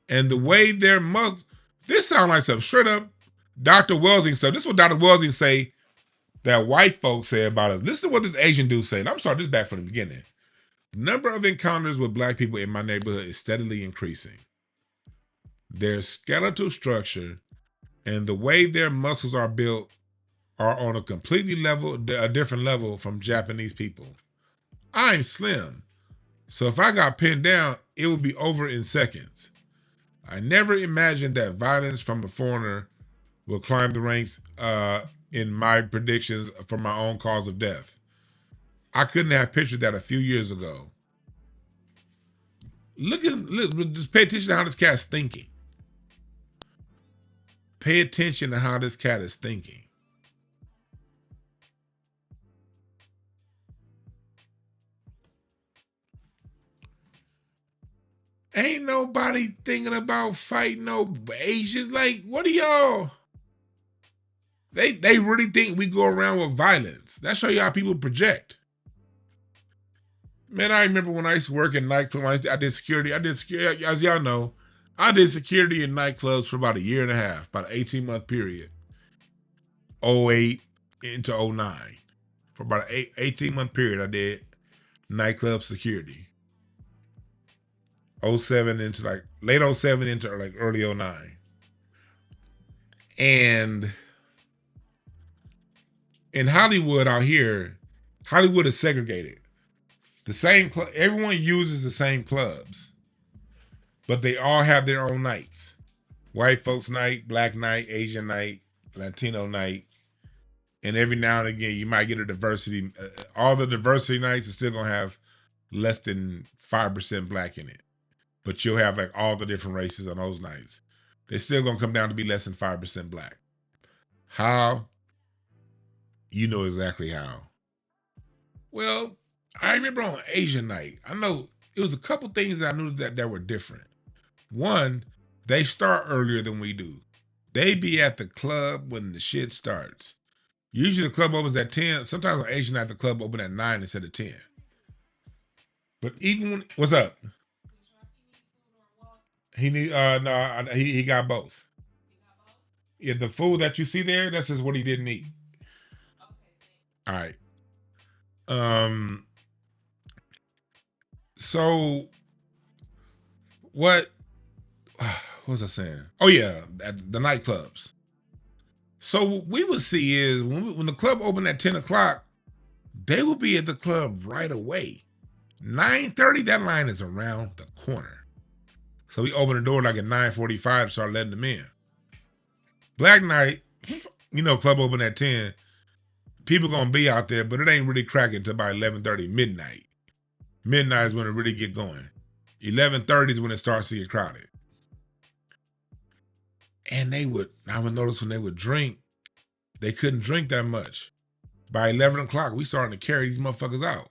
and the way their muscles. This sounds like some straight up Dr. Welsing stuff. This is what Dr. Welsing say that white folks say about us. Listen to what this Asian dude said. I'm sorry, this is back from the beginning. The number of encounters with black people in my neighborhood is steadily increasing. Their skeletal structure and the way their muscles are built are on a different level from Japanese people. I'm slim, so if I got pinned down, it would be over in seconds. I never imagined that violence from a foreigner will climb the ranks in my predictions for my own cause of death. I couldn't have pictured that a few years ago. Look, just pay attention to how this cat's thinking. Pay attention to how this cat is thinking. Ain't nobody thinking about fighting no Asians. Like, what are y'all? They really think we go around with violence. That show you how people project. Man, I remember when I used to work in nightclubs. I did security. As y'all know, I did security in nightclubs for about a year and a half, about an 18-month period. 08 into 09. For about an 18-month period, I did nightclub security. 07 into like late 07 into like early 09. And in Hollywood out here, Hollywood is segregated. The same club, everyone uses the same clubs, but they all have their own nights. White folks night, black night, Asian night, Latino night. And every now and again, you might get a diversity. All the diversity nights are still going to have less than 5% black in it. But you'll have like all the different races on those nights. They're still going to come down to be less than 5% black. How? You know exactly how. Well, I remember on Asian night, I know it was a couple things that I knew that were different. One, they start earlier than we do. They be at the club when the shit starts. Usually the club opens at 10. Sometimes on Asian night, the club open at 9 instead of 10. But even when, what's up? He need no, he got both. Yeah, the food that you see there, that's just what he didn't eat. All right. So what was I saying? Oh yeah, at the nightclubs. So what we would see is when the club opened at 10 o'clock, they will be at the club right away. 9:30, that line is around the corner. So we open the door like at 9:45 to start letting them in. Black night, you know, club open at 10. People gonna be out there, but it ain't really cracking until about 11:30, midnight. Midnight is when it really get going. 11:30 is when it starts to get crowded. And I would notice when they would drink, they couldn't drink that much. By 11 o'clock, we starting to carry these motherfuckers out.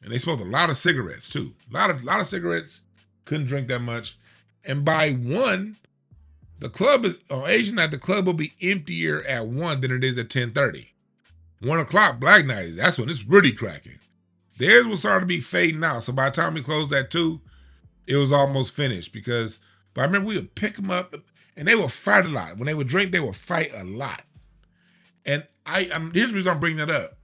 And they smoked a lot of cigarettes too. A lot of cigarettes, couldn't drink that much. And by 1, the club is, on Asian night, the club will be emptier at 1 than it is at 10:30. 1 o'clock, black night, that's when it's really cracking. Theirs will start to be fading out. So by the time we closed at 2, it was almost finished but I remember we would pick them up and they would fight a lot. When they would drink, they would fight a lot. And here's the reason I'm bringing that up.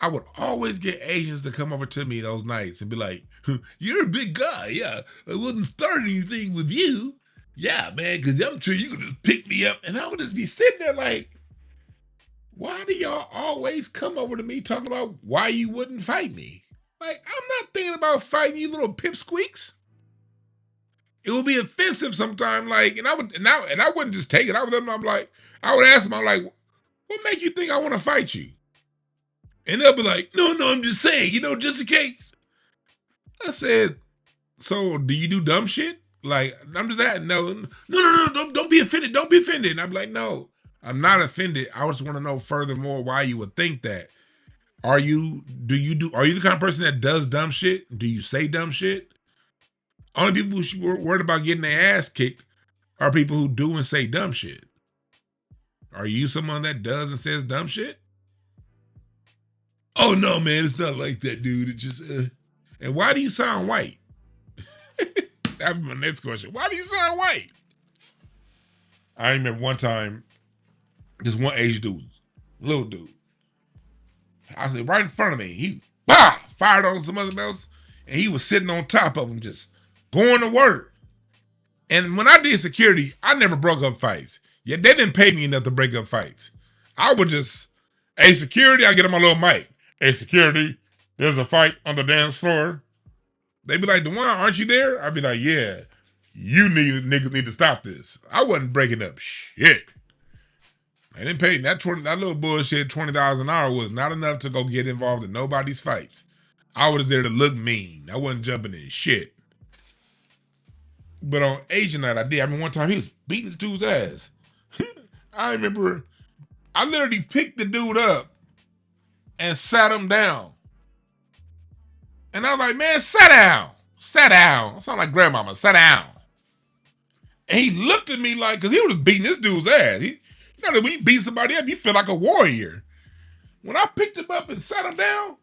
I would always get Asians to come over to me those nights and be like, you're a big guy, yeah. I wouldn't start anything with you. Yeah, man, because I'm sure you could just pick me up. And I would just be sitting there like, why do y'all always come over to me talking about why you wouldn't fight me? Like, I'm not thinking about fighting you little pipsqueaks. It would be offensive sometimes, like, and I wouldn't just take it out with them. I would ask them, I'm like, what make you think I want to fight you? And they'll be like, no, I'm just saying, just in case. I said, so do you do dumb shit? Like, I'm just asking, no, don't be offended. Don't be offended. And I'm like, no, I'm not offended. I just want to know furthermore why you would think that. Are you the kind of person that does dumb shit? Do you say dumb shit? Only people who are worried about getting their ass kicked are people who do and say dumb shit. Are you someone that does and says dumb shit? Oh no, man, it's not like that, dude. It just And why do you sound white? That's my next question. Why do you sound white? I remember one time, this one Asian dude, little dude. I was right in front of me. He fired on some other else, and he was sitting on top of him, just going to work. And when I did security, I never broke up fights. Yeah, they didn't pay me enough to break up fights. I would just, hey, security, I get on my little mic. Hey, security, there's a fight on the dance floor. They'd be like, DeJuan, aren't you there? I'd be like, yeah, niggas need to stop this. I wasn't breaking up shit. And then paying that little bullshit $20 an hour was not enough to go get involved in nobody's fights. I was there to look mean. I wasn't jumping in shit. But on Asian night, I did. I mean, one time he was beating this dude's ass. I remember I literally picked the dude up and sat him down. And I was like, man, sit down. Sit down. I sound like grandmama. Sit down. And he looked at me like, because he was beating this dude's ass. You know that when you beat somebody up, you feel like a warrior. When I picked him up and sat him down,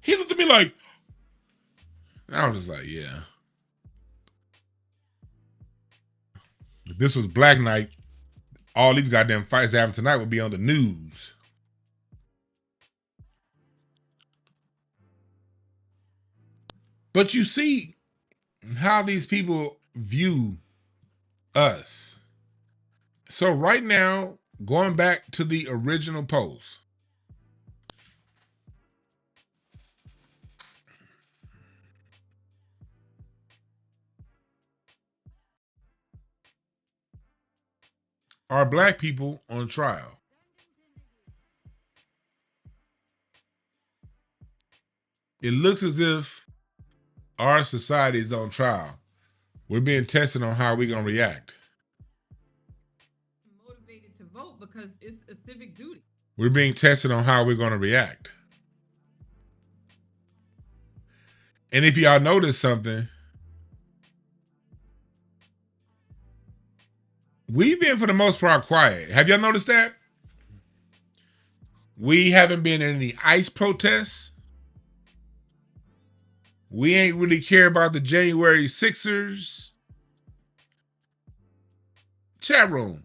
he looked at me like, and I was just like, yeah. If this was Black Night, all these goddamn fights happening tonight would be on the news. But you see how these people view us. So right now, going back to the original post, are black people on trial? It looks as if our society is on trial. We're being tested on how we're going to react. Motivated to vote because it's a civic duty. We're being tested on how we're going to react. And if y'all notice something, we've been, for the most part, quiet. Have y'all noticed that? We haven't been in any ICE protests. We ain't really care about the January 6ers. Chat room.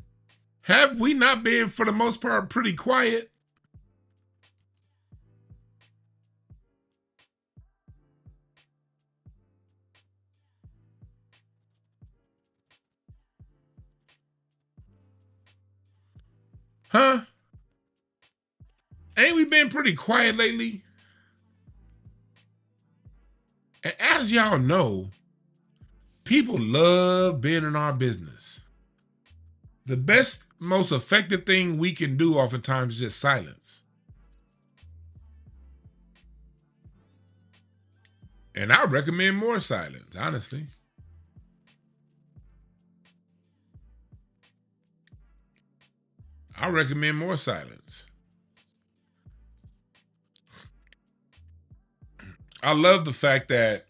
Have we not been, for the most part, pretty quiet? Huh? Ain't we been pretty quiet lately? And as y'all know, people love being in our business. The best, most effective thing we can do oftentimes is just silence. And I recommend more silence, honestly. I recommend more silence. I love the fact that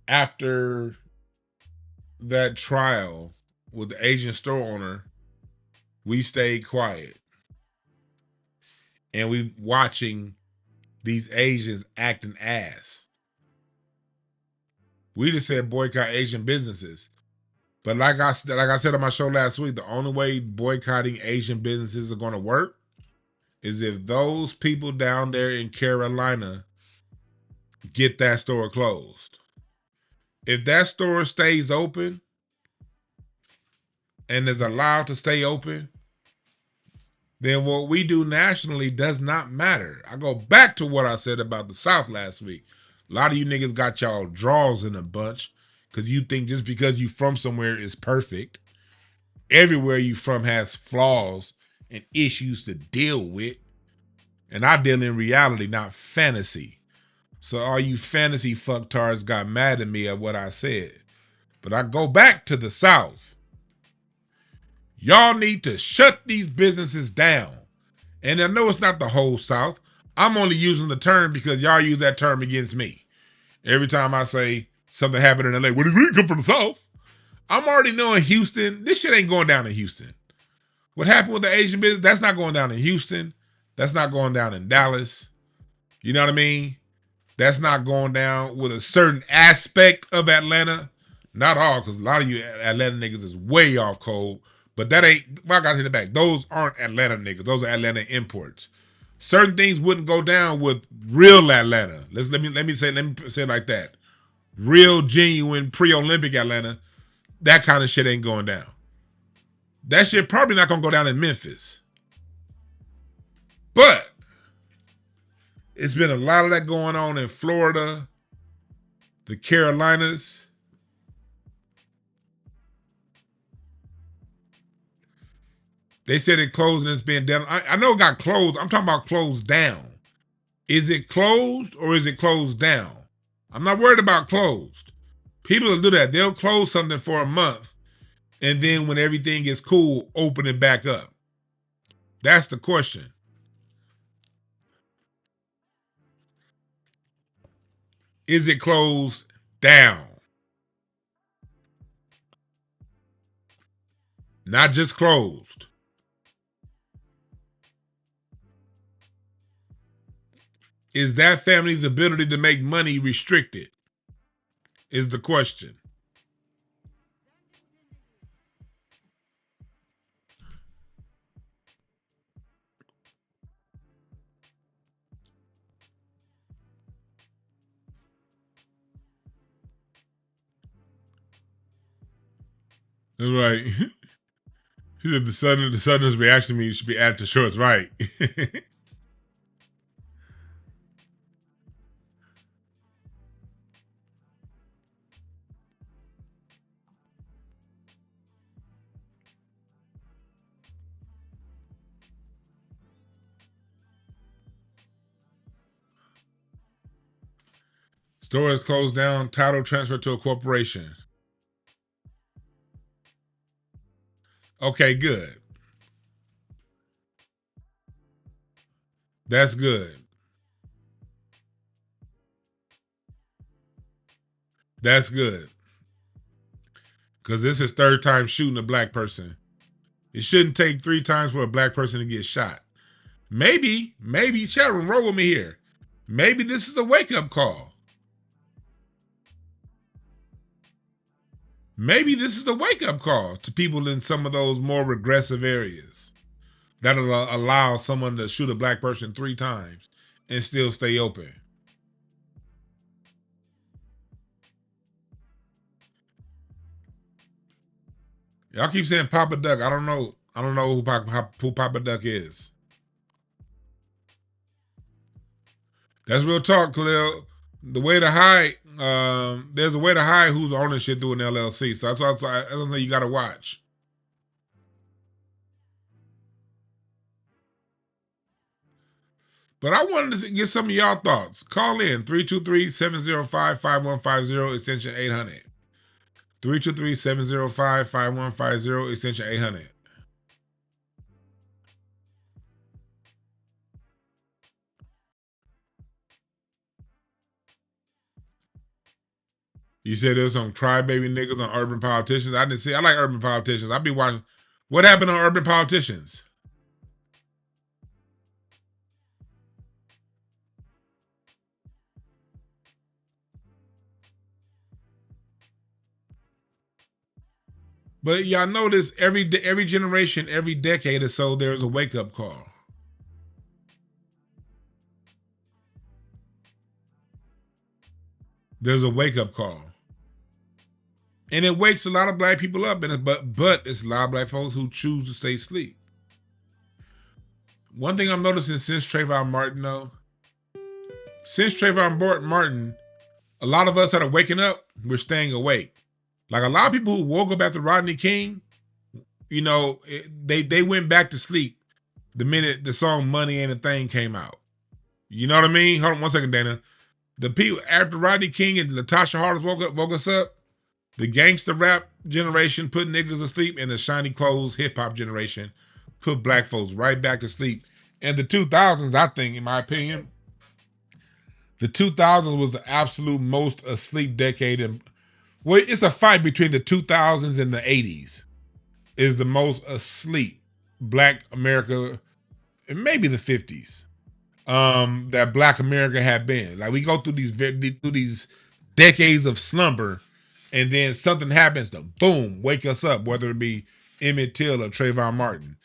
after that trial with the Asian store owner, we stayed quiet. And we watching these Asians acting ass. We just said boycott Asian businesses. But like I said on my show last week, the only way boycotting Asian businesses are going to work is if those people down there in Carolina get that store closed. If that store stays open and is allowed to stay open, then what we do nationally does not matter. I go back to what I said about the South last week. A lot of you niggas got y'all draws in a bunch because you think just because you from somewhere is perfect. Everywhere you from has flaws and issues to deal with. And I deal in reality, not fantasy. So all you fantasy fucktards got mad at me at what I said. But I go back to the South. Y'all need to shut these businesses down. And I know it's not the whole South. I'm only using the term because y'all use that term against me. Every time I say something happened in LA, well, we come from the South. I'm already knowing Houston. This shit ain't going down in Houston. What happened with the Asian business, that's not going down in Houston. That's not going down in Dallas. You know what I mean? That's not going down with a certain aspect of Atlanta. Not all, because a lot of you Atlanta niggas is way off code. But that ain't, well, I got to hit it back. Those aren't Atlanta niggas. Those are Atlanta imports. Certain things wouldn't go down with real Atlanta. Let me say it like that. Real, genuine, pre-Olympic Atlanta. That kind of shit ain't going down. That shit probably not going to go down in Memphis. But it's been a lot of that going on in Florida, the Carolinas. They said it closed and it's been done. I know it got closed. I'm talking about closed down. Is it closed or is it closed down? I'm not worried about closed. People will do that. They'll close something for a month, and then when everything gets cool, open it back up. That's the question. Is it closed down? Not just closed. Is that family's ability to make money restricted? Is the question. Right. He said the Southerners reaction to me should be added to shorts. Right. Store is closed down, title transferred to a corporation. Okay, good. That's good. That's good. Because this is third time shooting a black person. It shouldn't take 3 times for a black person to get shot. Maybe, Sharon, roll with me here. Maybe this is a wake-up call. Maybe this is a wake-up call to people in some of those more regressive areas that'll allow someone to shoot a black person 3 times and still stay open. Y'all keep saying Papa Duck. I don't know who Papa Duck is. That's real talk, Khalil. The way to hide, there's a way to hide who's owning shit through an LLC. So that's why you got to watch. But I wanted to get some of y'all thoughts. Call in 323-705-5150 extension 800. 323-705-5150 extension 800. You said there's some crybaby niggas on Urban Politicians. I didn't see. I like Urban Politicians. I be watching. What happened on Urban Politicians? But y'all notice every generation, every decade or so, there's a wake-up call. There's a wake-up call. And it wakes a lot of black people up, but it's a lot of black folks who choose to stay asleep. One thing I'm noticing since Trayvon Martin, though, a lot of us that are waking up, we're staying awake. Like a lot of people who woke up after Rodney King, you know, they went back to sleep the minute the song Money Ain't a Thing came out. You know what I mean? Hold on 1 second, Dana. The people after Rodney King and Latasha Harders woke us up, the gangster rap generation put niggas to sleep, and the shiny clothes hip hop generation put black folks right back to sleep. And the 2000s, I think, in my opinion, the 2000s was the absolute most asleep decade. And well, it's a fight between the 2000s and the 80s. Is the most asleep black America, and maybe the 50s, that black America had been. Like we go through these decades of slumber, and then something happens to boom, wake us up, whether it be Emmett Till or Trayvon Martin.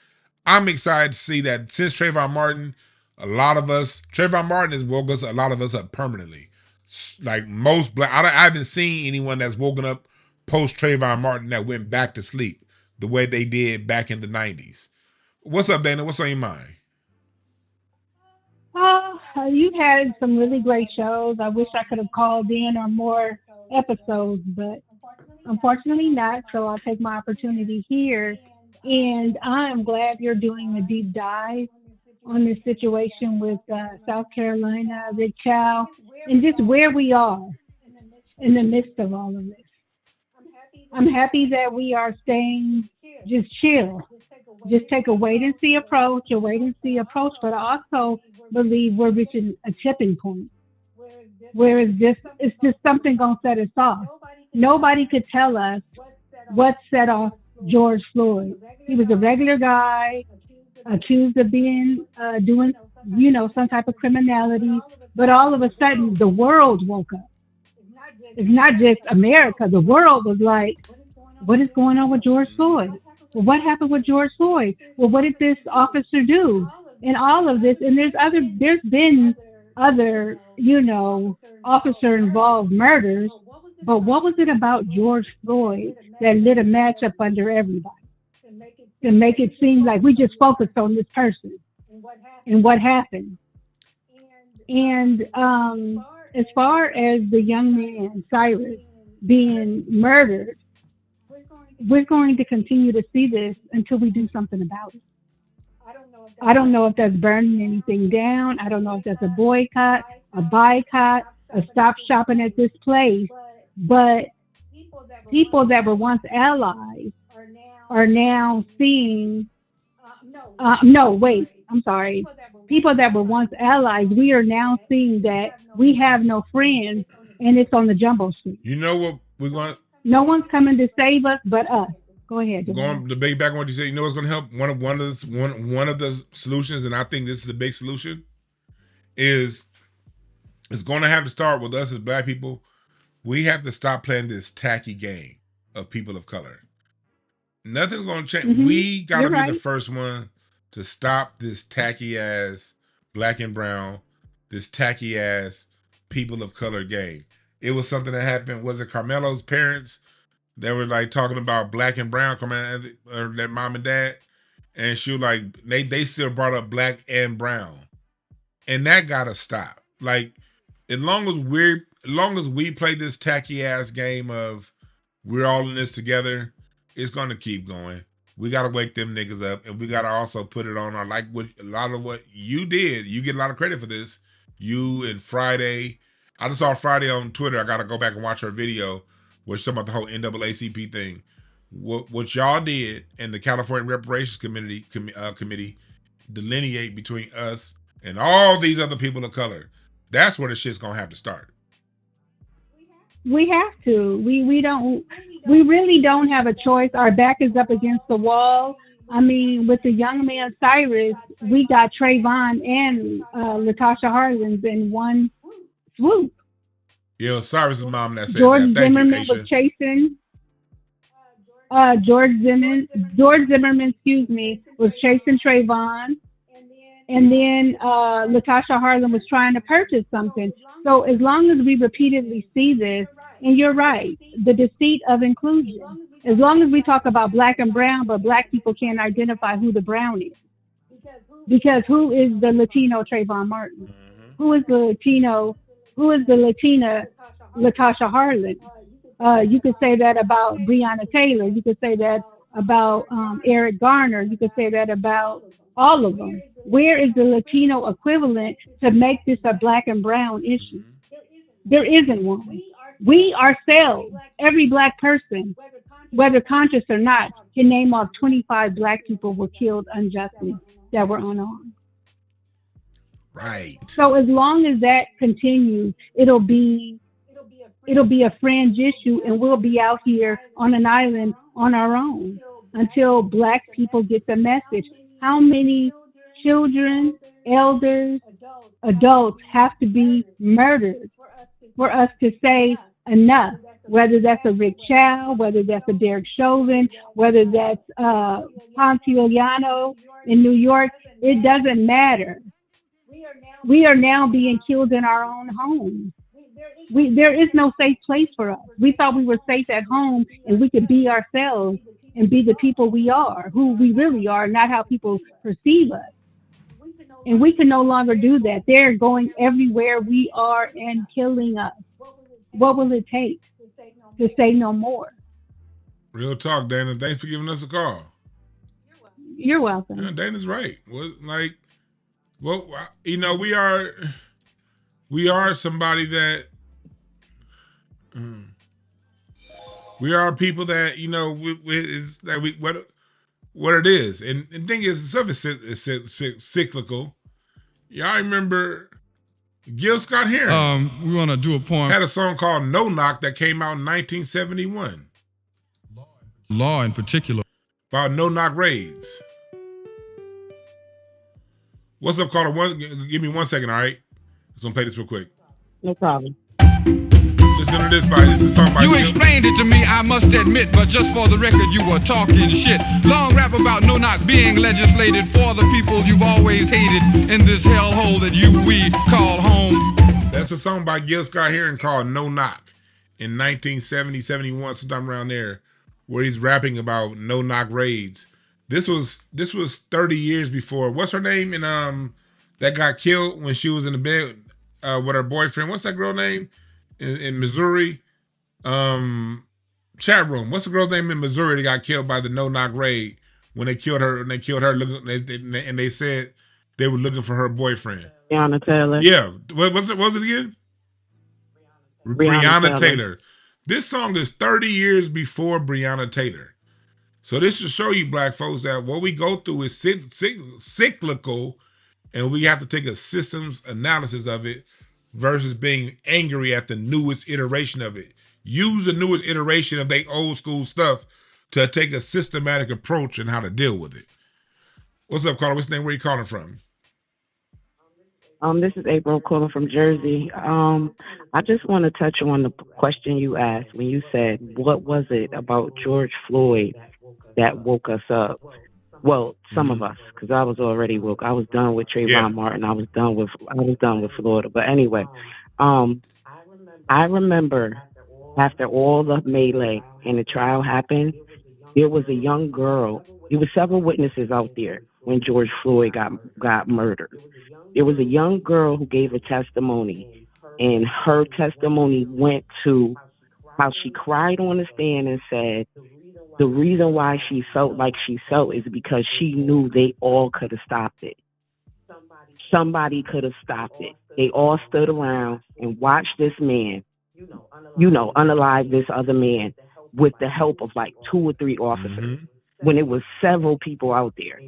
I'm excited to see that since Trayvon Martin, Trayvon Martin has woke a lot of us up permanently. Like most black, I haven't seen anyone that's woken up post Trayvon Martin that went back to sleep the way they did back in the 90s. What's up, Dana? What's on your mind? You've had some really great shows. I wish I could have called in on more episodes, but unfortunately not. So I'll take my opportunity here And I'm glad you're doing a deep dive on this situation with South Carolina, Rick Chow, and just where we are in the midst of all of this. I'm happy that we are staying just chill, just take a wait and see approach, but I also believe we're reaching a tipping point where it's just something gonna set us off. Nobody could tell us what set off George Floyd. He was a regular guy accused of being doing some type of criminality, but all of a sudden the world woke up. It's not just America. The world was like, what is going on with George Floyd? Well, what happened with George Floyd? Well, what did this officer do? And all of this, and there's been other, officer involved murders, but what was it about George Floyd that lit a match up under everybody to make it seem like we just focused on this person and what happened? And as far as the young man Cyrus being murdered, we're going to continue to see this until we do something about it. I don't know if that's burning anything down. I don't know if that's a boycott, a stop shopping at this place. But people that were once allies are now seeing, no, wait, I'm sorry. People that were once allies, we are now seeing that we have no friends and it's on the jumbo street. You know what we're going? No one's coming to save us but us. Go ahead. Going to back on what you said. You know what's going to help? One of the solutions, and I think this is a big solution, is it's going to have to start with us as Black people. We have to stop playing this tacky game of people of color. Nothing's going to change. Mm-hmm. We got to be the first one to stop this tacky ass Black and brown, this tacky ass people of color game. It was something that happened. Was it Carmelo's parents? They were like talking about Black and brown coming out, or their mom and dad, and she was like, they still brought up Black and brown, and that gotta stop. Like, as long as we play this tacky ass game of we're all in this together, it's gonna keep going. We gotta wake them niggas up, and we gotta also put it on our, like, what a lot of what you did. You get a lot of credit for this. You and Friday, I just saw Friday on Twitter. I gotta go back and watch her video. We're talking about the whole NAACP thing. What y'all did and the California Reparations Committee delineate between us and all these other people of color. That's where the shit's gonna have to start. We have to. We really don't have a choice. Our back is up against the wall. I mean, with the young man Cyrus, we got Trayvon and Latasha Harlins in one swoop. Yeah, Cyrus's mom that said George that. Thank Zimmerman you, was chasing. George Zimmerman, was chasing Trayvon, and then Latasha Harlan was trying to purchase something. So as long as we repeatedly see this, and you're right, the deceit of inclusion. As long as we talk about Black and brown, but Black people can't identify who the brown is, because who is the Latino Trayvon Martin? Who is the Latino? Who is the Latina Latasha Harlan? You could say that about Breonna Taylor. You could say that about Eric Garner. You could say that about all of them. Where is the Latino equivalent to make this a Black and brown issue? There isn't one. We ourselves, every Black person, whether conscious or not, can name off 25 Black people were killed unjustly that were unarmed. Right. So as long as that continues, it'll be a fringe issue, and we'll be out here on an island on our own until Black people get the message. How many children, elders, adults have to be murdered for us to say enough? Whether that's a Rick Chow, whether that's a Derek Chauvin, whether that's Ponciano in New York, it doesn't matter. We are now being killed in our own homes. There is no safe place for us. We thought we were safe at home and we could be ourselves and be the people we are, who we really are, not how people perceive us. And we can no longer do that. They're going everywhere we are and killing us. What will it take to say no more? Real talk, Dana. Thanks for giving us a call. You're welcome. Yeah, Dana's right. Well, you know, we are somebody that we are people that, you know, it's that we what it is, and the thing is, stuff is cyclical. Y'all remember Gil Scott Heron? We want to do a poem. Had a song called "No Knock" that came out in 1971. Law in particular. About no-knock raids. What's up, caller? Give me 1 second, all right? Just gonna play this real quick. No problem. Listen to this, this is a song by You explained it to me, I must admit, but just for the record, you were talking shit. Long rap about no knock being legislated for the people you've always hated in this hellhole that we call home. That's a song by Gil Scott Heron called "No Knock" in 1970, 71, sometime around there, where he's rapping about no-knock raids. This was 30 years before. What's her name? And that got killed when she was in the bed with her boyfriend. What's that girl name in Missouri? Chat room. What's the girl's name in Missouri that got killed by the no-knock raid when they killed her? And they killed her, and they said they were looking for her boyfriend. Breonna Taylor. Yeah. What was it again? Breonna Taylor. This song is 30 years before Breonna Taylor. So this should show you, black folks, that what we go through is cyclical, and we have to take a systems analysis of it versus being angry at the newest iteration of it. Use the newest iteration of their old school stuff to take a systematic approach in how to deal with it. What's up, caller? What's your name? Where are you calling from? This is April calling from Jersey. I just want to touch on the question you asked when you said, what was it about George Floyd that woke us up? Well, some of us, because I was already woke. I was done with Trayvon Martin. I was done with Florida. But anyway, I remember after all the melee and the trial happened, there was a young girl. There were several witnesses out there when George Floyd got murdered. There was a young girl who gave a testimony, and her testimony went to how she cried on the stand and said the reason why she felt like she felt is because she knew they all could have stopped it. Somebody could have stopped it. They all stood around and watched this man, unalive this other man with the help of like 2 or 3 officers when it was several people out there.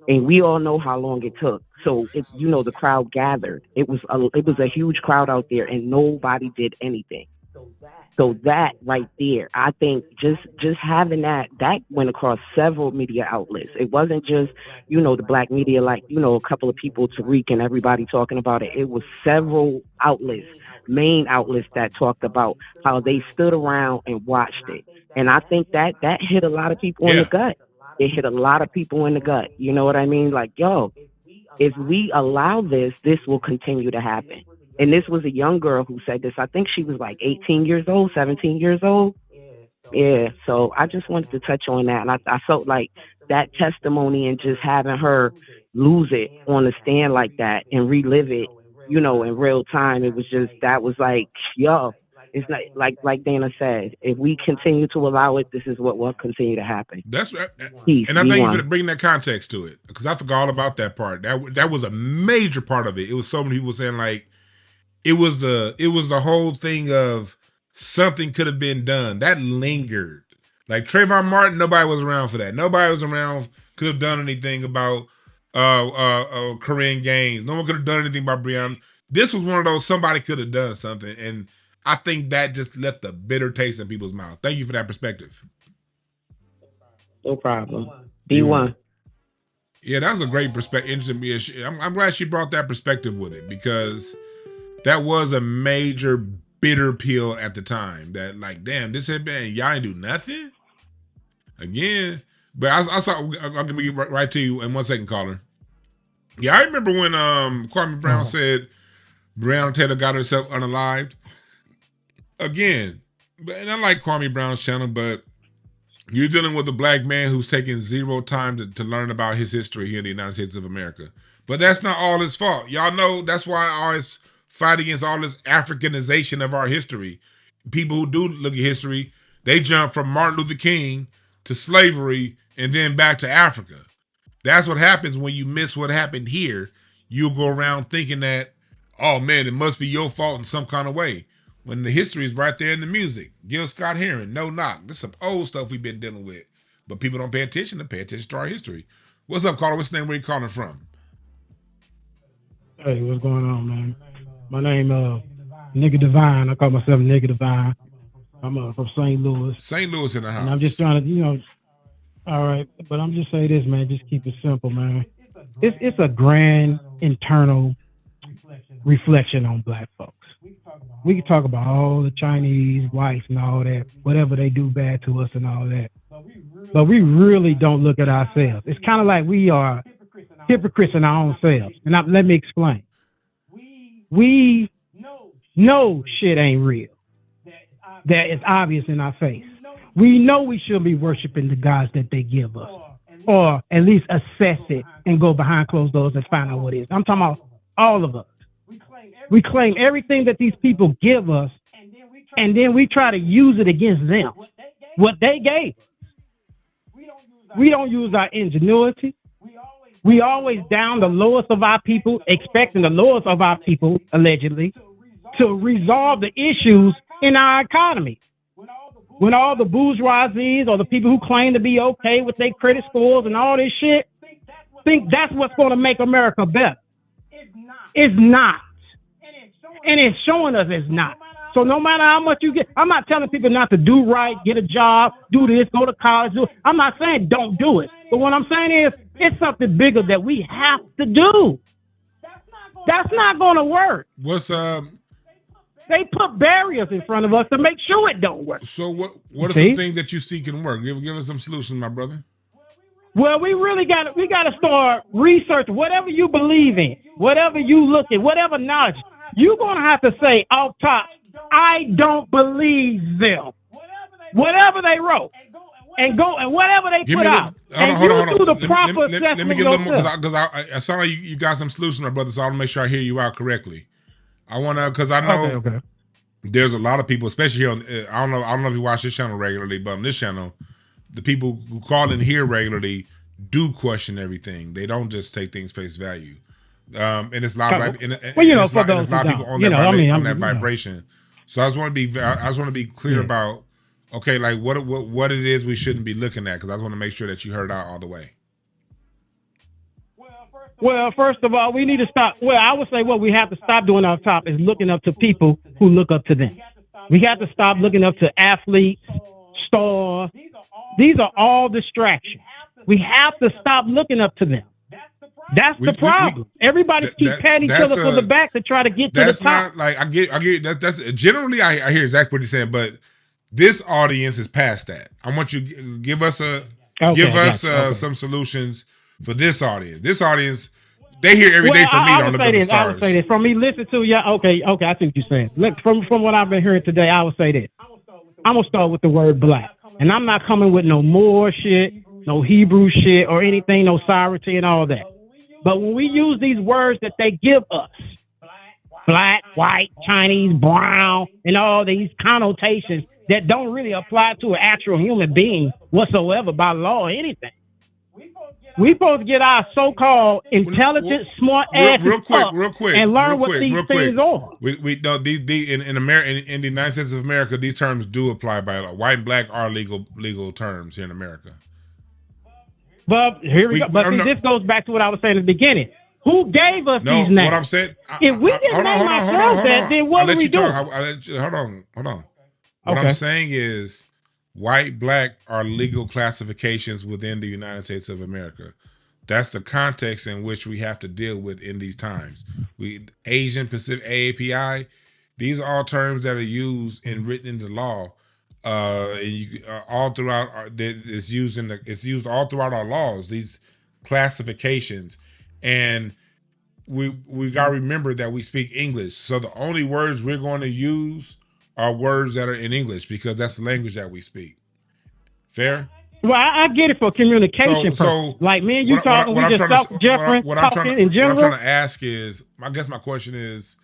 And we all know how long it took. So the crowd gathered. It was a huge crowd out there, and nobody did anything. So that right there, I think just having that went across several media outlets. It wasn't just, the black media, like, a couple of people, Tariq and everybody talking about it. It was several outlets, main outlets that talked about how they stood around and watched it. And I think that hit a lot of people in the gut. It hit a lot of people in the gut. You know what I mean? Like, if we allow this will continue to happen. And this was a young girl who said this. I think she was like 18 years old, 17 years old. Yeah. So I just wanted to touch on that. And I felt like that testimony and just having her lose it on the stand like that and relive it, in real time. It was just, that was like, it's like Dana said, if we continue to allow it, this is what will continue to happen. That's right. Peace. And I thank you for bringing that context to it, because I forgot all about that part. That was a major part of it. It was so many people saying, like, it was the whole thing of something could have been done. That lingered. Like Trayvon Martin, nobody was around for that. Nobody was around, could have done anything about Korean gangs. No one could have done anything about Breonna. This was one of those, somebody could have done something. And I think that just left a bitter taste in people's mouth. Thank you for that perspective. No problem. B1. Yeah, that was a great perspective. Interesting. I'm glad she brought that perspective with it, because that was a major bitter pill at the time. That, like, damn, this had been, y'all ain't do nothing again. But I saw. I'll get right to you in 1 second, caller. Yeah, I remember when Kwame Brown said Breonna Taylor got herself unalived. Again, and I like Kwame Brown's channel, but you're dealing with a black man who's taken zero time to learn about his history here in the United States of America. But that's not all his fault. Y'all know that's why I always fight against all this Africanization of our history. People who do look at history, they jump from Martin Luther King to slavery and then back to Africa. That's what happens when you miss what happened here. You'll go around thinking that, oh man, it must be your fault in some kind of way. When the history is right there in the music. Gil Scott-Heron, No Knock. This is some old stuff we've been dealing with. But people don't pay attention to our history. What's up, caller? What's the name? Where you calling from? Hey, what's going on, man? My name Nigga Divine. I call myself Nigga Divine. I'm from St. Louis. St. Louis in the house. And I'm just trying to, all right, but I'm just saying this, man. Just keep it simple, man. It's a grand internal reflection on black folks. We can talk about all the Chinese, whites, and all that, whatever they do bad to us and all that. But we really don't look at ourselves. It's kind of like we are hypocrites in our own selves. And let me explain. We know shit ain't real. That is obvious in our face. We know we shouldn't be worshiping the gods that they give us, or at least assess it and go behind closed doors and find out what it is. I'm talking about all of us. We claim everything that these people give us, and then we try to use it against them. What they gave us. We don't use our ingenuity. We always down the lowest of our people, expecting the lowest of our people, allegedly, to resolve the issues in our economy. When all the bourgeoisies or the people who claim to be okay with their credit scores and all this shit think that's what's going to make America better. It's not. And it's showing us it's not. So no matter how much you get, I'm not telling people not to do right, get a job, do this, go to college. I'm not saying don't do it. But what I'm saying is it's something bigger that we have to do. That's not going to work. What's They put barriers in front of us to make sure it don't work. So what are some things that you see can work? Give us some solutions, my brother. Well, we got to start research whatever you believe in, whatever you look at, whatever knowledge. You're going to have to say off top, I don't believe them. Whatever they wrote. And whatever they put out. Hold on. Let me get a little more, because I saw like you got some solutions, my brother, so I want to make sure I hear you out correctly. I want to, because I know there's a lot of people, especially here on, I don't know if you watch this channel regularly, but on this channel, the people who call in here regularly do question everything. They don't just take things face value. And it's a lot of people on that vibration. So I just want to be clear about, okay, like what it is we shouldn't be looking at, because I just want to make sure that you heard out all the way. Well, first of all, we need to stop. Well, I would say what we have to stop doing off top is looking up to people who look up to them. We have to stop looking up to athletes, stars. These are all distractions. We have to stop looking up to them. That's the problem. Everybody keeps patting each other for the back to try to get to the top. That's not like I get that's generally I hear exactly what he's saying, but this audience is past that. I want you to give us some solutions for this audience. This audience, they hear every day from me on Look Up the Stars. I would say this. From me listening to you, okay, I see what you're saying. Look, from what I've been hearing today, I would say this. I'm going to start with the word black. And I'm not coming with no Moor shit, no Hebrew shit, or anything, no sovereignty and all that. But when we use these words that they give us, black, white, Chinese, brown, and all these connotations that don't really apply to an actual human being whatsoever by law or anything. We supposed to get our so-called intelligent, smart asses real quick, and learn what these things are. We know in America, in the United States of America, these terms do apply by law. White and black are legal terms here in America. But here we go. But see, this goes back to what I was saying at the beginning. Who gave us these names? What I'm saying, if we didn't name ourselves that, then what would we do? Hold on. What I'm saying is, white, black are legal classifications within the United States of America. That's the context in which we have to deal with in these times. Asian, Pacific, AAPI, these are all terms that are used and written into law. All throughout, it's used all throughout our laws. These classifications, and we gotta remember that we speak English. So the only words we're going to use are words that are in English, because that's the language that we speak. Fair? Well, I get it for communication. So like me and you talking, we just talking in general. What I'm trying to ask is, I guess my question is,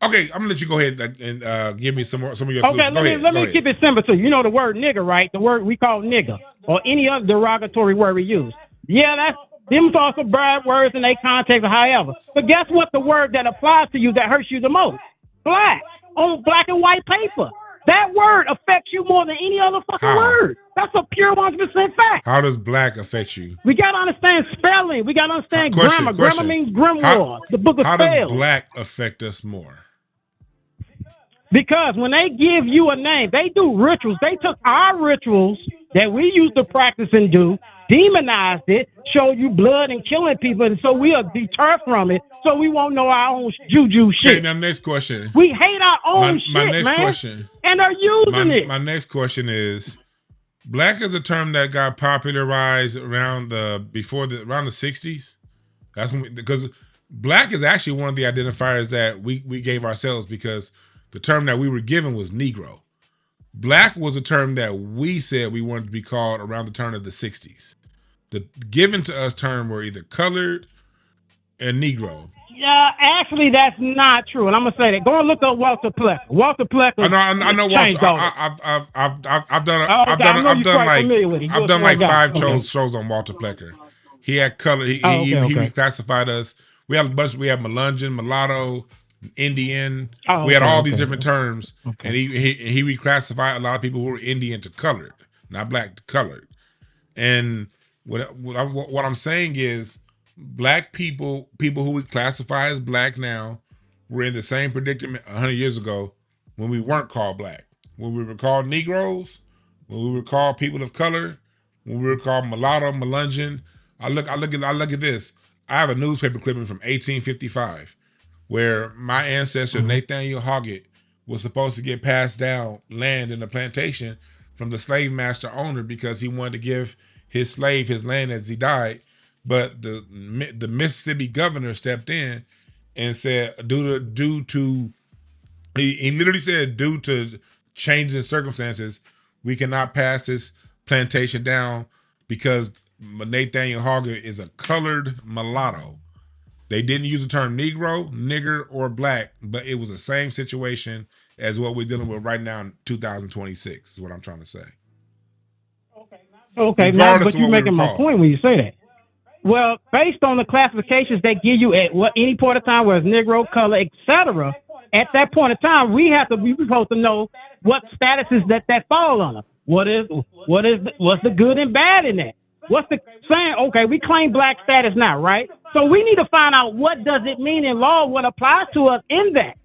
okay, I'm gonna let you go ahead and give me some of your solutions. Okay, let me keep it simple too. You know the word nigger, right? The word we call nigger, or any other derogatory word we use. Yeah, Them thoughts are bad words in their context or however. But guess what? The word that applies to you that hurts you the most? Black. On black and white paper. That word affects you more than any other fucking word. That's a pure 100% fact. How does black affect you? We got to understand spelling. We got to understand grammar. Grammar means grimoire, the book of spells. How does black affect us more? Because when they give you a name, they do rituals. They took our rituals that we used to practice and do, demonized it, showed you blood and killing people, and so we are deterred from it, so we won't know our own juju shit. Okay, now next question. We hate our own shit, my next man. Question, and they're using it. My next question is, black is a term that got popularized around the 60s. That's when because black is actually one of the identifiers that we gave ourselves, because the term that we were given was Negro. Black was a term that we said we wanted to be called around the turn of the 60s. The given to us term were either colored and Negro. Yeah, actually, that's not true, and I'm gonna say that. Go and look up Walter Plecker. Walter Plecker. I know Walter. I've done like 5 shows on Walter Plecker. He had color. He reclassified us. We had a bunch. We had Melungeon, mulatto, Indian. We had all these different terms, and he reclassified a lot of people who were Indian to colored, not black to colored. And what I'm saying is, black people who we classify as black now, were in the same predicament 100 years ago when we weren't called black. When we were called Negroes, when we were called people of color, when we were called mulatto, Melungeon. I look at this. I have a newspaper clipping from 1855 where my ancestor Nathaniel Hoggett was supposed to get passed down land in the plantation from the slave master owner because he wanted to give his slave his land as he died. But the Mississippi governor stepped in and said, due to changes in circumstances, we cannot pass this plantation down because Nathaniel Hoggett is a colored mulatto. They didn't use the term Negro, nigger, or black, but it was the same situation as what we're dealing with right now in 2026, is what I'm trying to say. Okay, now, but you're making my point when you say that. Well, based on the classifications they give you at any point of time, whether it's Negro, color, etc., at that point in time, we supposed to know what statuses that fall under. What's the good and bad in that? What's the saying? Okay, we claim black status now, right? So we need to find out what does it mean in law, what applies to us in that.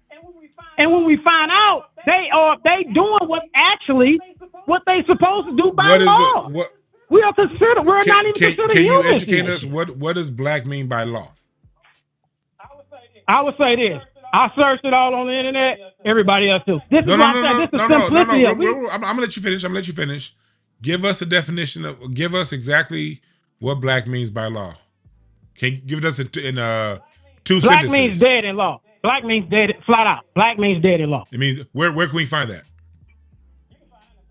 And when we find out, they doing what they supposed to do by law. We're not even considered humans. Can you educate us? What does black mean by law? I would say this. I searched it all on the internet. Everybody else too. This is what I'm saying. This is simplicity. I'm gonna let you finish. Give us a definition give us exactly what black means by law. Can you give it us in 2 sentences? Black means dead in law. Black means dead flat out. Black means dead in law. It means where can we find that?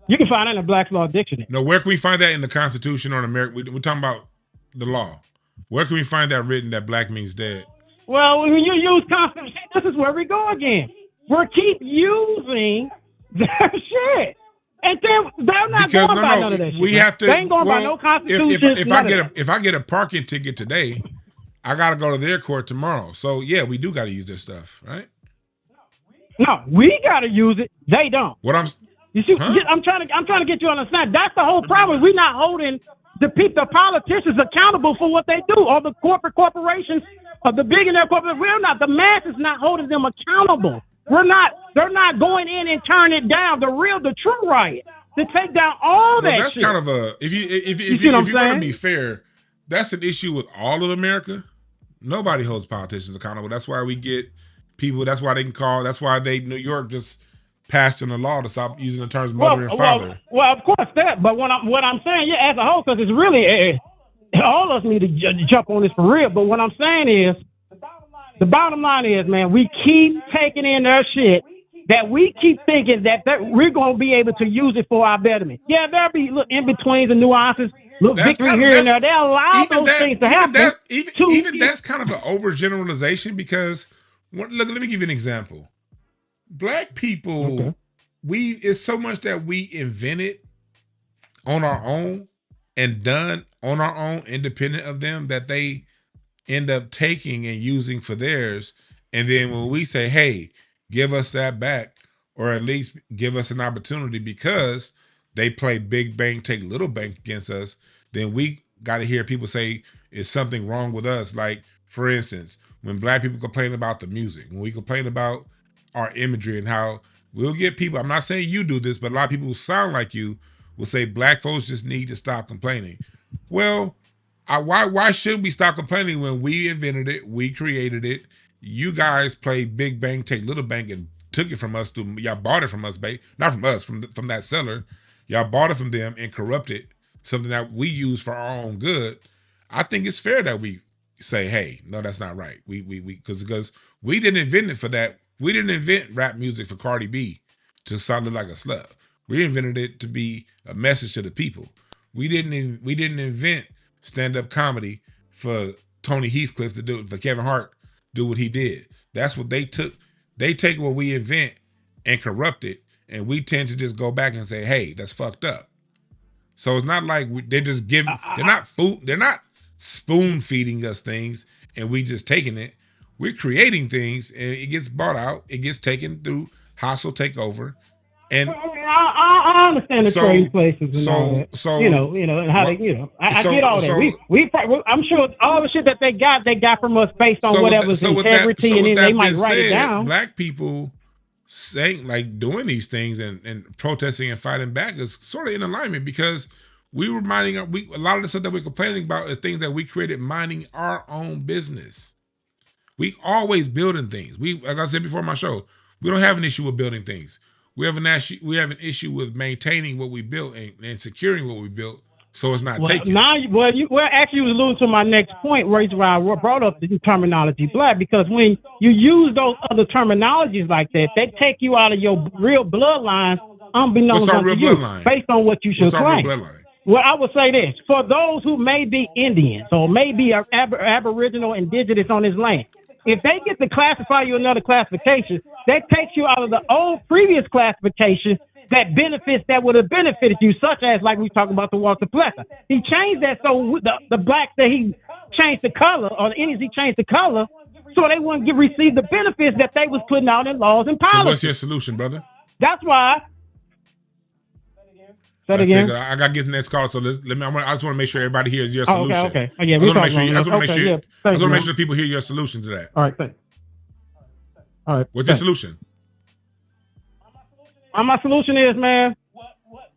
You can find that in the Black's Law Dictionary. No, where can we find that in the Constitution or in America? We're talking about the law. Where can we find that written that black means dead? Well, when you use Constitution, this is where we go again. We'll keep using their shit. And then they're not going by none of that shit. We have to. They ain't going by no Constitution. If I get a parking ticket today, I got to go to their court tomorrow. So, yeah, we do got to use this stuff, right? No, we got to use it. They don't. You see, I'm trying to get you to understand. That's the whole problem. We're not holding the politicians accountable for what they do, or the corporations, or the billionaire corporations. We're not. The mass is not holding them accountable. They're not going in and turning it down. The true riot to take down all that. That's shit. Kind of a if you're going to be fair, that's an issue with all of America. Nobody holds politicians accountable. That's why we get people. That's why they can call. That's why New York just passed in a law to stop using the terms mother and father. Well, of course that. But what I'm saying, yeah, as a whole, because it's really all of us need to jump on this for real. But what I'm saying is, the bottom line is, man, we keep taking in their shit that we keep thinking that we're going to be able to use it for our betterment. Yeah, there'll be in-betweens and nuances, victory here and there. They'll allow those things to happen. Even that's kind of an overgeneralization because, look, let me give you an example. Black people, it's so much that we invented on our own and done on our own, independent of them, that they end up taking and using for theirs. And then when we say, hey, give us that back, or at least give us an opportunity, because they play big bank, take little bank against us, then we got to hear people say, is something wrong with us? Like, for instance, when black people complain about the music, when we complain about our imagery and how we'll get people, I'm not saying you do this, but a lot of people who sound like you will say black folks just need to stop complaining. Well, why should we stop complaining when we invented it, we created it? You guys play big bank, take little bank, and took it from us. Y'all bought it from us, not from us, from that seller. Y'all bought it from them and corrupted something that we use for our own good. I think it's fair that we say, hey, no, that's not right. Because we didn't invent it for that. We didn't invent rap music for Cardi B to sound like a slut. We invented it to be a message to the people. We didn't invent stand-up comedy for Tony Heathcliff to do, for Kevin Hart do what he did. That's what they took. They take what we invent and corrupt it, and we tend to just go back and say, hey, that's fucked up. So it's not like they're just giving, they're not spoon feeding us things and we just taking it. We're creating things and it gets bought out, it gets taken through hostile takeover. And I understand the trading places and all that. So you know, and how they, I get all that. I'm sure all the shit that they got from us based on whatever's integrity, and then they might write it down. Black people saying, like, doing these things and protesting and fighting back is sort of in alignment, because a lot of the stuff that we're complaining about is things that we created minding our own business. We always building things. Like I said before in my show, we don't have an issue with building things. We have an issue with maintaining what we built and securing what we built, so it's not taken. Actually, you was alluding to my next point, where I brought up the terminology black, because when you use those other terminologies like that, they take you out of your real bloodline, unbeknownst to you, based on what you should claim. Well, I would say this: for those who may be Indians or may be Aboriginal, indigenous on this land, if they get to classify you another classification, that takes you out of the old previous classification that benefits that would have benefited you, such as, like we talked about, the Walter Pleasant. He changed that so the blacks that he changed the color, or the Indians he changed the color, so they wouldn't receive the benefits that they was putting out in laws and policies. So what's your solution, brother? That's why. Say it again. I got to get the next call, so I just want to make sure everybody hears your solution. Okay. Oh, yeah, I just want to make sure people hear your solution to that. All right, thanks. All right. What's your solution? My solution is, man,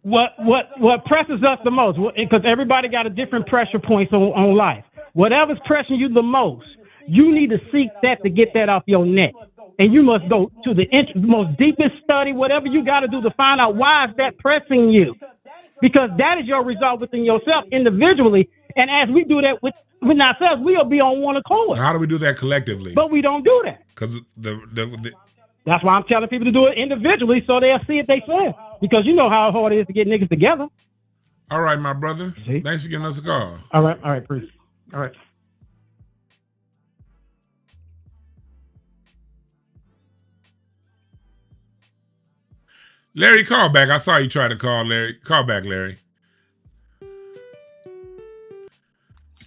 what presses us the most, because everybody got a different pressure points on life. Whatever's pressing you the most, you need to seek that to get that off your neck. And you must go to the most deepest study, whatever you got to do to find out why is that pressing you. Because that is your result within yourself individually. And as we do that with ourselves, we'll be on one accord. So how do we do that collectively? But we don't do that. Because that's why I'm telling people to do it individually, so they'll see it themselves. Because you know how hard it is to get niggas together. All right, my brother. See? Thanks for giving us a call. All right, please. All right. Larry, call back. I saw you try to call, Larry. Call back, Larry.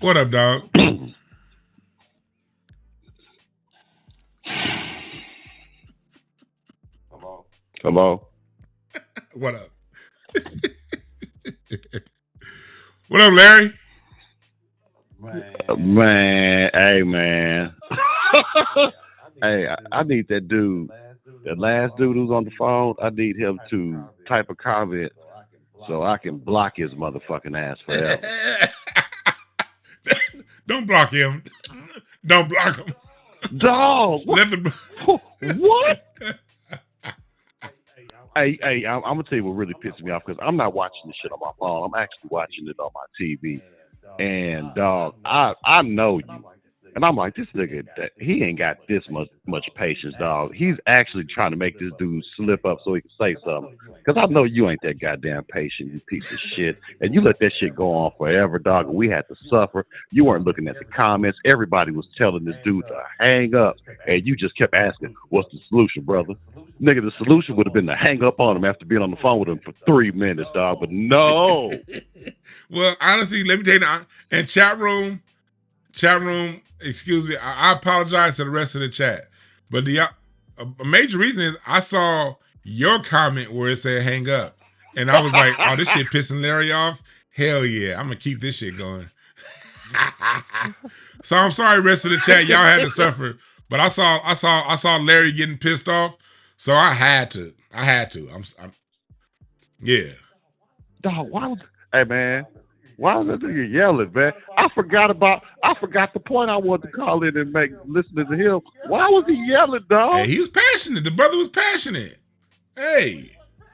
What up, dog? Hello. What up? What up, Larry? Man, hey, man. Hey, I need that dude. The last dude who's on the phone, I need him to type a comment so I can block his motherfucking ass forever. Don't block him. Don't block him. Dog. What? Hey, I'm going to tell you what really pisses me off, because I'm not watching this shit on my phone. I'm actually watching it on my TV. And, dog, I know you. And I'm like, this nigga, he ain't got this much patience, dog. He's actually trying to make this dude slip up so he can say something. Because I know you ain't that goddamn patient, you piece of shit. And you let that shit go on forever, dog. And we had to suffer. You weren't looking at the comments. Everybody was telling this dude to hang up. And you just kept asking, what's the solution, brother? Nigga, the solution would have been to hang up on him after being on the phone with him for 3 minutes, dog. But no. Well, honestly, let me tell you now. And chat room, excuse me, I apologize to the rest of the chat. But a major reason is I saw your comment where it said hang up. And I was like, oh, this shit pissing Larry off. Hell yeah, I'm gonna keep this shit going. So I'm sorry, rest of the chat, y'all had to suffer. But I saw Larry getting pissed off, so I had to. I'm yeah. Dog, hey man, why was that nigga yelling, man? I forgot the point I wanted to call in and make listening to him. Why was he yelling, dog? Hey, he was passionate. The brother was passionate. Hey.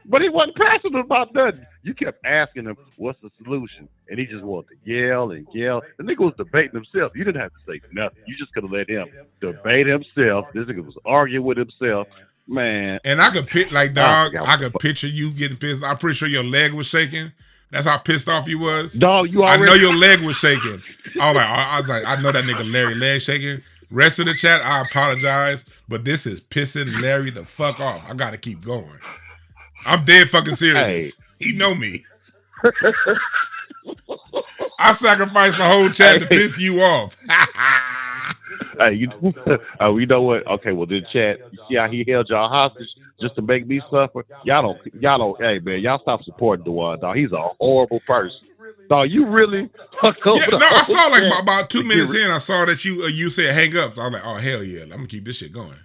But he wasn't passionate about nothing. You kept asking him, what's the solution? And he just wanted to yell and yell. The nigga was debating himself. You didn't have to say nothing. You just could have let him debate himself. This nigga was arguing with himself. Man. And I could I could picture you getting pissed. I'm pretty sure your leg was shaking. That's how pissed off you was. Dog, I know your leg was shaking. I was like, I know that nigga Larry leg shaking. Rest of the chat, I apologize, but this is pissing Larry the fuck off. I gotta keep going. I'm dead fucking serious. Hey. He know me. I sacrificed the whole chat to piss you off. Hey, you know what? Okay, well, the chat, you see how he held y'all hostage just to make me suffer? Y'all don't, hey, man, y'all stop supporting Dewan, dog. He's a horrible person. Dog, you really fucked over the I saw like about 2 minutes in, I saw that you said hang up. So I was like, oh, hell yeah, I'm going to keep this shit going.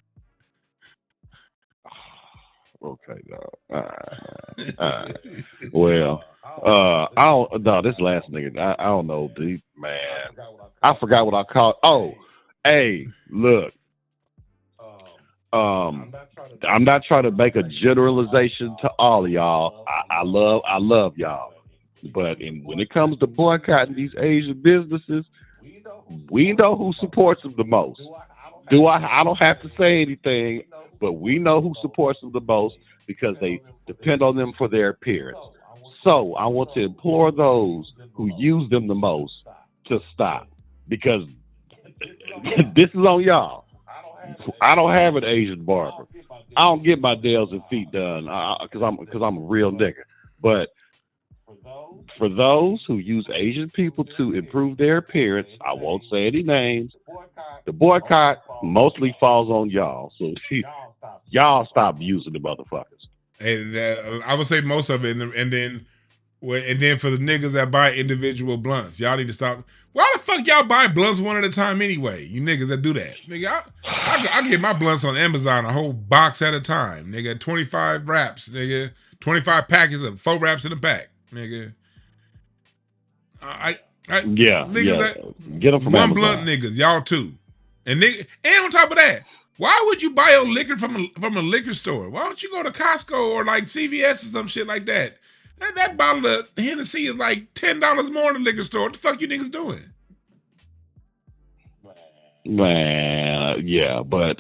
Okay, dog. Well, this last nigga, I don't know, dude, man. I forgot what I called. Oh, hey, look. I'm not trying to make a generalization to all of y'all. I love y'all. But when it comes to boycotting these Asian businesses, we know who supports them the most. I don't have to say anything, but we know who supports them the most because they depend on them for their appearance. So I want to implore those who use them the most to stop, because this is on y'all. I don't have an Asian barber. I don't get my nails and feet done because I'm a real nigga. But for those who use Asian people to improve their appearance, I won't say any names. The boycott mostly falls on y'all. So y'all stop using the motherfuckers. And I would say most of it, and then for the niggas that buy individual blunts, y'all need to stop. Why the fuck y'all buy blunts one at a time anyway? You niggas that do that, nigga. I get my blunts on Amazon a whole box at a time, nigga. 25 wraps, nigga. 25 packets of 4 wraps in the pack, nigga. Niggas get them from one Amazon. blunt niggas, y'all too, and on top of that, why would you buy your liquor from a liquor store? Why don't you go to Costco or like CVS or some shit like that? That bottle of Hennessy is like $10 more in the liquor store. What the fuck you niggas doing? Man, yeah, but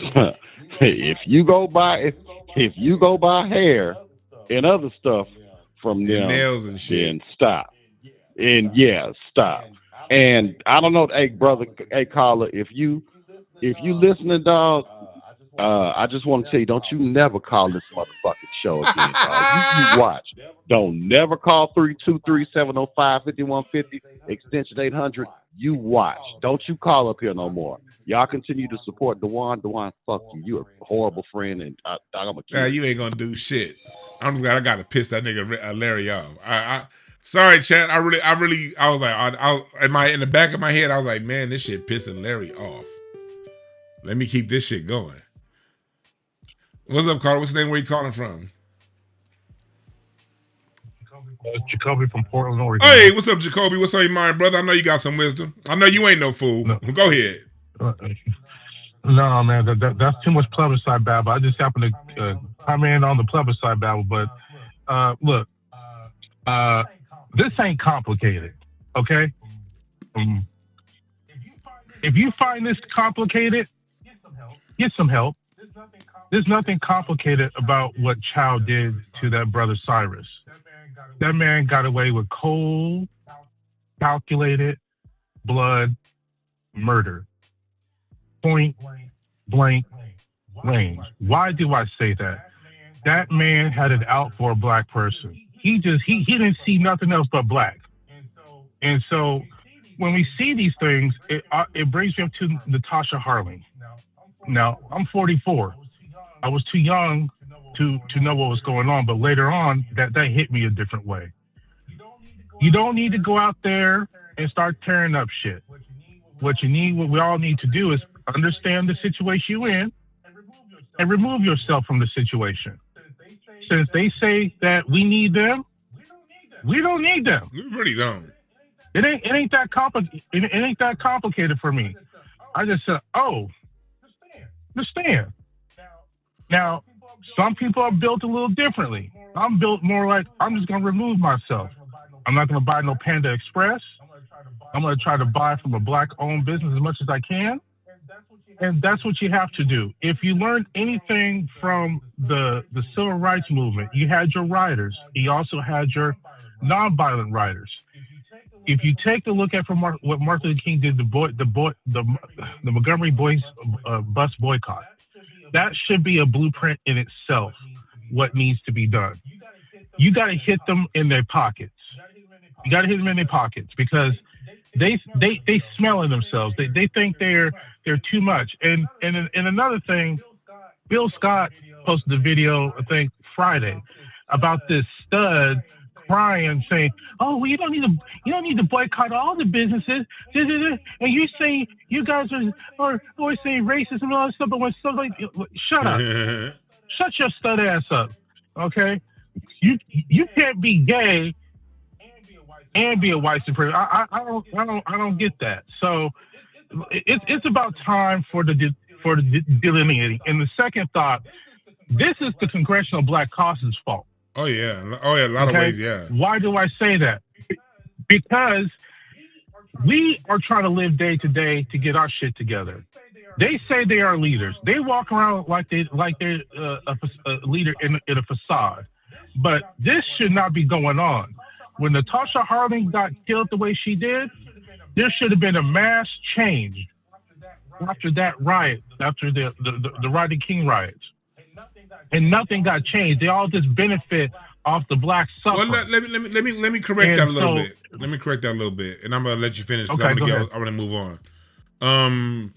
if you go buy hair and other stuff from them, nails and shit, then stop. And stop. And I don't know, hey brother, hey caller, if you listening, dog, I just want to tell you, don't you never call this motherfucking show again, dog. You watch. Don't never call 323-705-5150 extension 800. You watch. Don't you call up here no more. Y'all continue to support Dewan. Dewan, fuck you. You a horrible friend, and I'm gonna kill you ain't gonna do shit. I'm just glad I got to piss that nigga Larry off. Sorry, chat. I was like, in the back of my head, I was like, man, this shit pissing Larry off. Let me keep this shit going. What's up, Carl? What's the name? Where you calling from? Jacoby from Portland, Oregon. Hey, what's up, Jacoby? What's on your mind, brother? I know you got some wisdom. I know you ain't no fool. No. Go ahead. No, man, that's too much plebiscite babble. I just happen to come in on the plebiscite babble, but look, this ain't complicated, okay? If you find this complicated, get some help. There's nothing complicated about what Chow did to that brother Cyrus. That man got away with cold, calculated blood murder. Point blank range. Why do I say that? that man had it out for a black person. He didn't see nothing else but black. And so when we see these things, it brings me up to Natasha Harling. Now, I'm 44. I was too young to know what was going on, but later on, that hit me a different way. You don't need to go out there and start tearing up shit. What we all need to do is understand the situation you're in and remove yourself from the situation. Since they say that we need them, we don't need them. We really don't. It ain't that complicated. It ain't that complicated for me. I just said, understand. Now, some people are built a little differently. I'm built more like I'm just gonna remove myself. I'm not gonna buy no Panda Express. I'm gonna try to buy from a black-owned business as much as I can. And that's what you have to do. If you learned anything from the civil rights movement, you had your rioters. You also had your nonviolent rioters. If you take a look at what Martin Luther King did, the Montgomery bus boycott, that should be a blueprint in itself. What needs to be done? You got to hit them in their pockets. You got to hit them in their pockets because they smelling themselves. They think they're too much. And another thing, Bill Scott posted a video, I think Friday, about this stud crying, saying, "Oh, well, you don't need to boycott all the businesses." And you say you guys are always saying racism and all this stuff, but when somebody shut up, shut your stud ass up, okay? You can't be gay and be a white supremacist. I don't get that. So it's about time for the delineating. And the second thought, this is the Congressional Black Caucus fault. Oh yeah, a lot of ways, yeah. Why do I say that? Because we are trying to live day to day to get our shit together. They say they are leaders. They walk around like they're a leader in a facade. But this should not be going on. When Natasha Harling got killed the way she did, there should have been a mass change after that riot, after the Rodney King riots. And nothing got changed. They all just benefit off the black suffering. Well, let me correct that a little bit. Let me correct that a little bit, and I'm gonna let you finish because I'm gonna move on.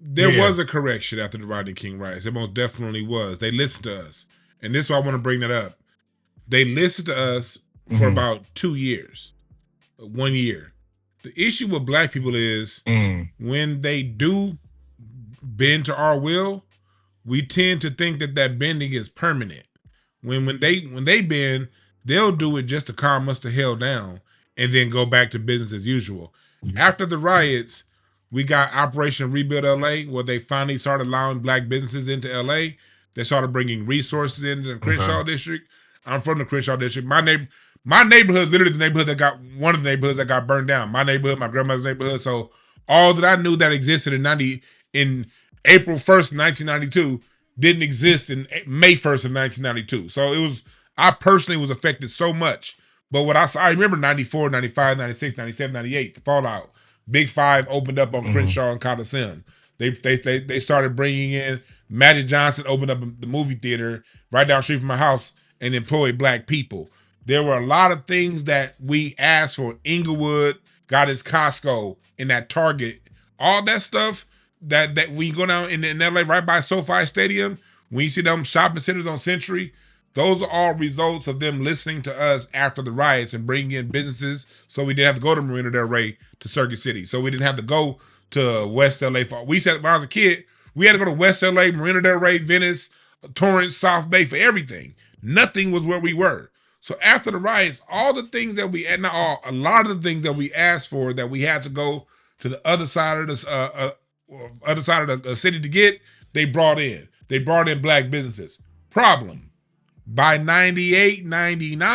There was a correction after the Rodney King riots. There most definitely was. They listened to us, and this is why I want to bring that up. They listened to us for about 2 years, 1 year. The issue with black people is when they do bend to our will, we tend to think that bending is permanent. When they bend, they'll do it just to calm us the hell down and then go back to business as usual. After the riots, we got Operation Rebuild LA, where they finally started allowing black businesses into LA. They started bringing resources into the Crenshaw district. I'm from the Crenshaw district. My neighborhood, literally the neighborhood that got one of the neighborhoods that got burned down. My neighborhood, my grandmother's neighborhood. So all that I knew that existed in April 1st, 1992, didn't exist in May 1st of 1992. So I personally was affected so much. But what I remember 94, 95, 96, 97, 98, the fallout. Big Five opened up on Crenshaw and Coliseum. They started bringing in, Magic Johnson opened up the movie theater right down the street from my house and employed black people. There were a lot of things that we asked for. Inglewood got its Costco and that Target. All that stuff that we go down in LA right by SoFi Stadium, when you see them shopping centers on Century, those are all results of them listening to us after the riots and bringing in businesses so we didn't have to go to Marina Del Rey to Circuit City. So we didn't have to go to West LA. We said when I was a kid, we had to go to West LA, Marina Del Rey, Venice, Torrance, South Bay for everything. Nothing was where we were. So after the riots, all the things that a lot of the things that we asked for that we had to go to the other side of the city to get, they brought in. They brought in black businesses. Problem. By 98, 99,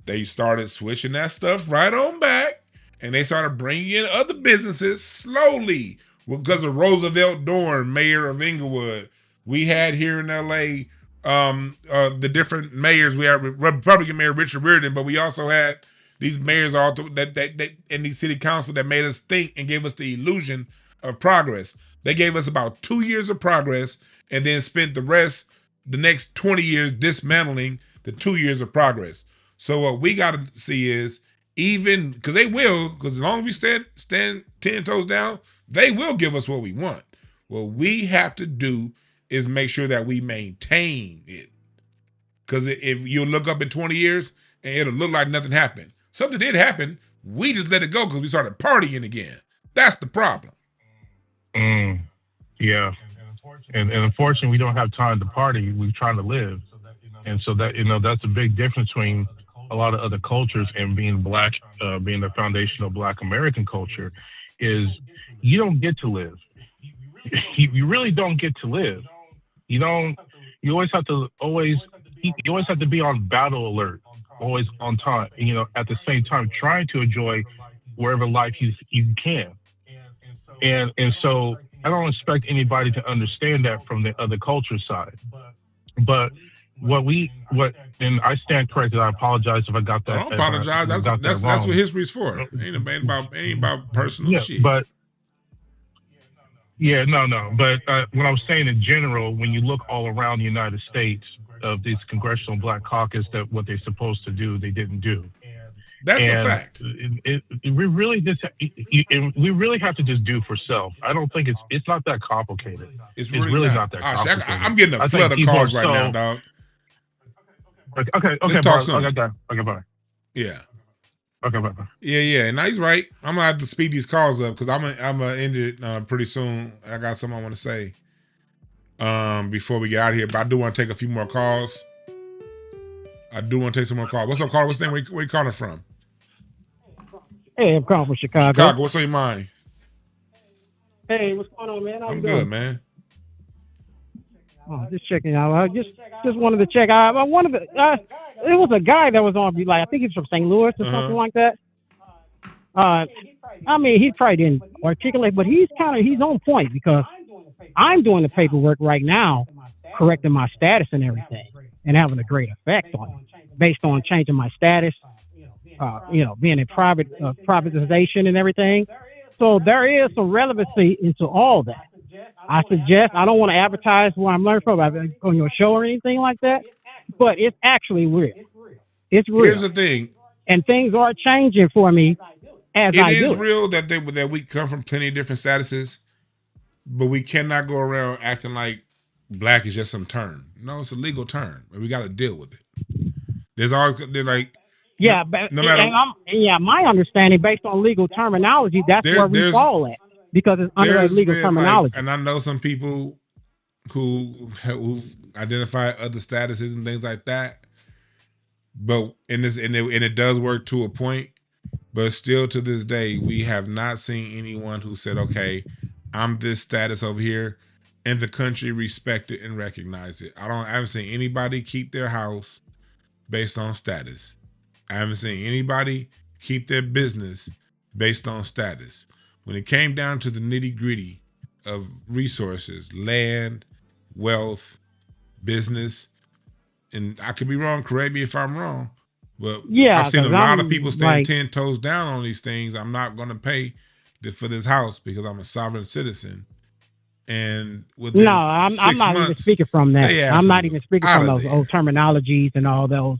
they started switching that stuff right on back, and they started bringing in other businesses slowly. Because of Roosevelt Dorn, mayor of Inglewood, we had here in LA the different mayors. We had Republican Mayor Richard Riordan, but we also had these mayors that in the city council that made us think and gave us the illusion of progress. They gave us about 2 years of progress and then spent the rest the next 20 years dismantling the 2 years of progress. So what we got to see is, even because they will, because as long as we stand 10 toes down, they will give us what we want. What we have to do is make sure that we maintain it. Because if you look up in 20 years and it'll look like nothing happened. Something did happen. We just let it go because we started partying again. That's the problem. Yeah. And unfortunately, we don't have time to party. We're trying to live. And so that, that's a big difference between a lot of other cultures and being black, being the foundational black American culture, is you don't get to live. You really don't get to live. You always have to be on battle alert, always on time, at the same time trying to enjoy wherever life you can. And so I don't expect anybody to understand that from the other culture side. But and I stand corrected. I apologize if I got that. Don't apologize. That's what history's for. Ain't about personal shit. But what I'm saying in general, when you look all around the United States of this Congressional Black Caucus, that what they're supposed to do, they didn't do. That's a fact. We really have to just do for self. I don't think it's not that complicated. It's really not that complicated. I'm getting a flood of calls right now, dog. Okay. Let's talk soon. Okay, bye. Yeah. Okay, bye. Yeah. And he's right. I'm gonna have to speed these calls up because I'm gonna end it pretty soon. I got something I want to say before we get out of here, but I do want to take a few more calls. What's up, caller? What's the name? Where you calling from? Hey, I'm calling from Chicago. Chicago. What's on your mind? Hey, what's going on, man? I'm good, man. Oh, just checking out. I just wanted to check out. It was a guy that was on, like, I think he's from St. Louis or something like that. I mean, he probably didn't articulate, but he's on point because I'm doing the paperwork right now, correcting my status and everything, and having a great effect on it, based on changing my status, being in privatization and everything. So there is some relevancy into all that. I suggest, I don't want to advertise where I'm learning from on your show or anything like that, but it's actually real. It's real. Here's the thing. And things are changing for me as I do. It is real that we come from plenty of different statuses, but we cannot go around acting like black is just some term. No, it's a legal term, and we got to deal with it. They're like, yeah, but no matter, my understanding based on legal terminology, that's where we fall at because it's under legal terminology. And I know some people who identify other statuses and things like that, but it does work to a point. But still, to this day, we have not seen anyone who said, "Okay, I'm this status over here," and the country respect it and recognize it. I haven't seen anybody keep their house based on status. I haven't seen anybody keep their business based on status. When it came down to the nitty-gritty of resources, land, wealth, business, and I could be wrong, correct me if I'm wrong, but I've seen a lot of people stand 10 toes down on these things. I'm not going to pay for this house because I'm a sovereign citizen. And I'm not even speaking from that. I'm not even speaking from those old terminologies and all those,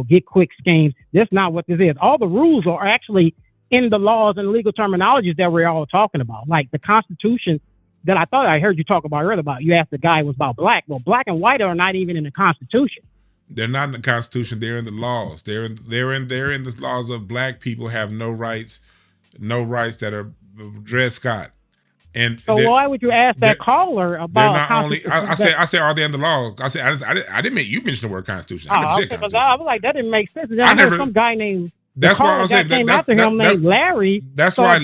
get quick schemes. That's not what this is. All the rules are actually in the laws and legal terminologies that we're all talking about. Like the Constitution that I thought I heard you talk about earlier about. You asked the guy was about black. Well, black and white are not even in the Constitution. They're not in the Constitution. They're in the laws. They're in the laws of black people have no rights that are Dred Scott. And so why would you ask that caller about? They're not only. I say, are they in the law? I said, I didn't mean you mentioned the word Constitution. I was like, that didn't make sense. Then I heard some guy named. That's why I was saying named Larry. That's why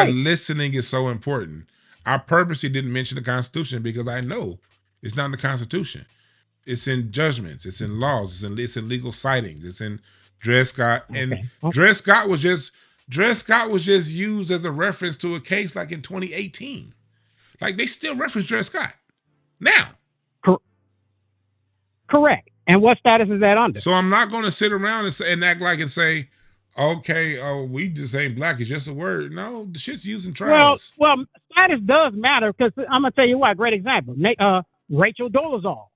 listening is so important. I purposely didn't mention the Constitution because I know it's not in the Constitution. It's in judgments. It's in laws. It's in legal sightings. It's in Dred Scott. And Dred Scott was just used as a reference to a case like in 2018. Like they still reference Dred Scott now. Correct. And what status is that under? So I'm not going to sit around and act like and say, okay, we just ain't black. It's just a word. No, the shit's used in trials. Well, status does matter because I'm going to tell you what, great example. Rachel Dolezal,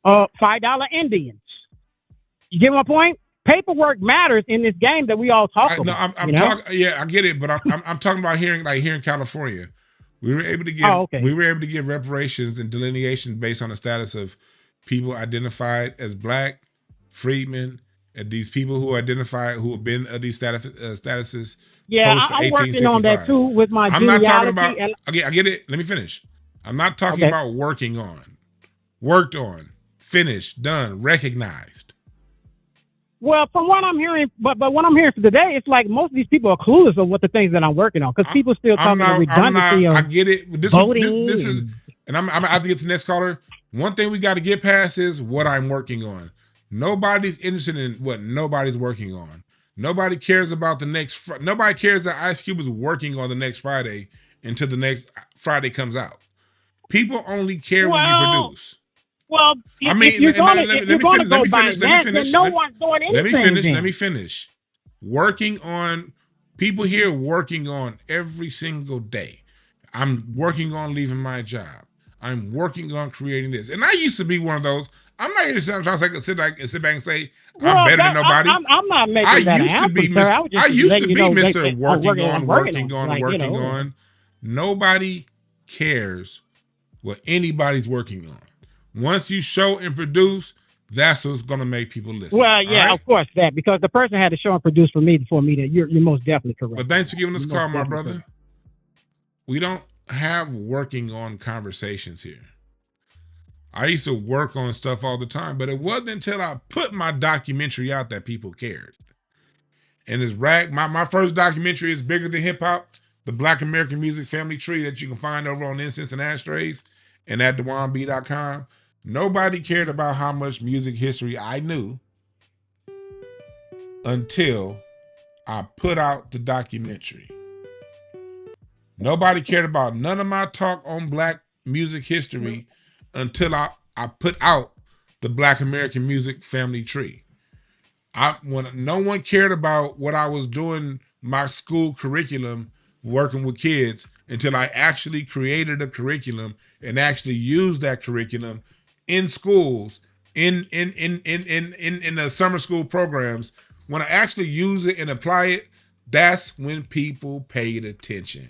$5 Indians. You get my point? Paperwork matters in this game that we all talk about. No, I'm talking. Yeah, I get it, but I'm talking about here in California. We were able to give reparations and delineation based on the status of people identified as black, freedmen, and these people who have been of these statuses. Yeah, I'm working on that too with my I'm not talking about. I get it. Let me finish. I'm not talking about working on, worked on, finished, done, recognized. Well, from what I'm hearing, but what I'm hearing for today, it's like most of these people are clueless of what the things that I'm working on because people still talking about redundancy of I get it. This is, and I'm I have to get to the next caller. One thing we got to get past is what I'm working on. Nobody's interested in what nobody's working on. Nobody cares about the next. Nobody cares that Ice Cube is working on the next Friday until the next Friday comes out. People only care when you produce. Well, I mean, if you're going to go by that, then no one's doing anything. Let me finish. Working on, people here working on every single day. I'm working on leaving my job. I'm working on creating this. And I used to be one of those. I'm not here to sit back and say, I'm better than nobody. I'm not making that happen, sir. I used to be Mr. Working on. Nobody cares what anybody's working on. Once you show and produce, that's what's going to make people listen. Well, yeah, right? Of course that, because the person had to show and produce for me before me. That you're most definitely correct. But thanks for giving us a call, my brother. Correct. We don't have working on conversations here. I used to work on stuff all the time, but it wasn't until I put my documentary out that people cared. And it's my first documentary is bigger than hip hop, the Black American Music Family Tree that you can find over on Incense and Ashtrays and at DewanB.com. Nobody cared about how much music history I knew until I put out the documentary. Nobody cared about none of my talk on black music history until I put out the Black American Music Family Tree. When no one cared about what I was doing, my school curriculum, working with kids, until I actually created a curriculum and actually used that curriculum in schools, in the summer school programs. When I actually use it and apply it, that's when people paid attention.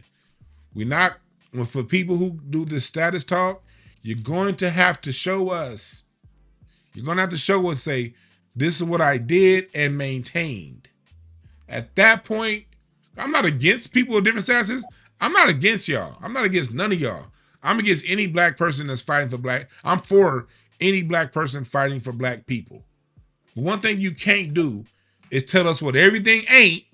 For people who do this status talk, you're going to have to show us. You're going to have to show us, say, this is what I did and maintained. At that point, I'm not against people with different statuses. I'm not against y'all. I'm not against none of y'all. I'm against any black person that's fighting for black. I'm for any black person fighting for black people. But one thing you can't do is tell us what everything ain't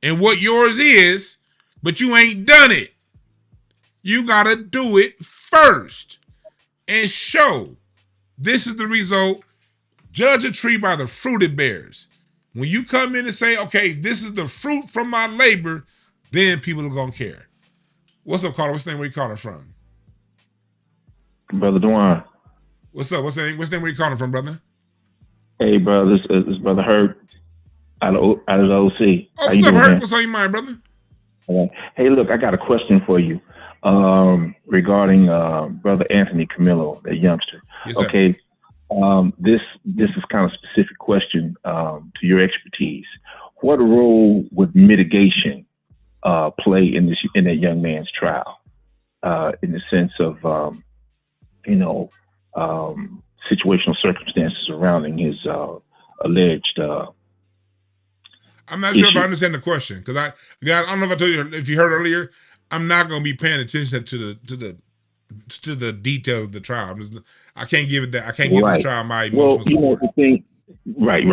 and what yours is, but you ain't done it. You got to do it first and show this is the result. Judge a tree by the fruit it bears. When you come in and say, okay, this is the fruit from my labor, then people are going to care. What's up, caller? What's the name where you calling from? Brother Dwan. What's up? What's the name where you calling from, brother? Hey, brother. This is Brother Herb out of the OC. Oh, what's up, Herb? What's on your mind, brother? Hey, look, I got a question for you regarding Brother Anthony Karmelo, that youngster. Yes, sir. Okay. This is kind of a specific question to your expertise. What role would mitigation play in that young man's trial, in the sense of situational circumstances surrounding his alleged? I'm not sure if I understand the question, because I don't know if I told you, if you heard earlier. I'm not going to be paying attention to the details of the trial. I can't give it that. I can't give this trial my emotional support. The thing, right.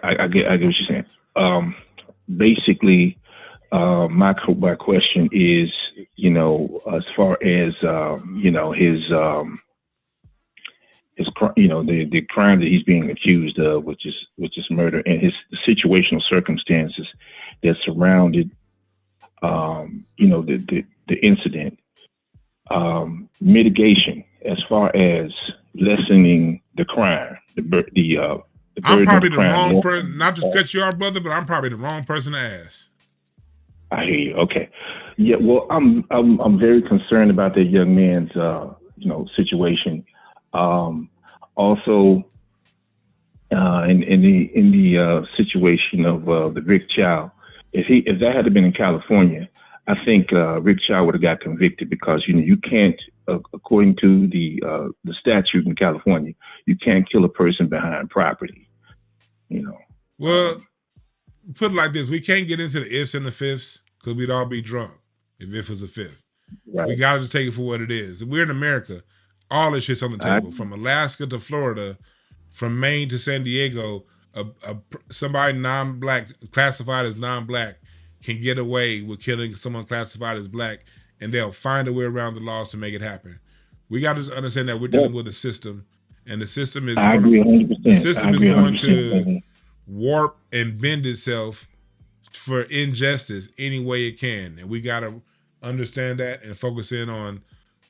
I get what you're saying. Basically, my question is, as far as the crime that he's being accused of, which is murder, and his situational circumstances that surrounded, the incident. Mitigation, as far as lessening the crime, I'm probably the wrong person, not to cut you off, brother, but I'm probably the wrong person to ask. I hear you. Okay. Yeah. Well, I'm very concerned about that young man's situation. Also, in the situation of the Rick Chow, if that had been in California, I think Rick Chow would have got convicted because you can't, according to the statute in California, you can't kill a person behind property. Well, put it like this: we can't get into the ifs and the fifths because we'd all be drunk if it was a fifth. Right. We gotta just take it for what it is. We're in America. All this shit's on the table, from Alaska to Florida, from Maine to San Diego. Somebody non-black, classified as non-black, can get away with killing someone classified as black, and they'll find a way around the laws to make it happen. We got to understand that we're dealing with a system, and the system is going to warp and bend itself for injustice any way it can, and we got to understand that and focus in on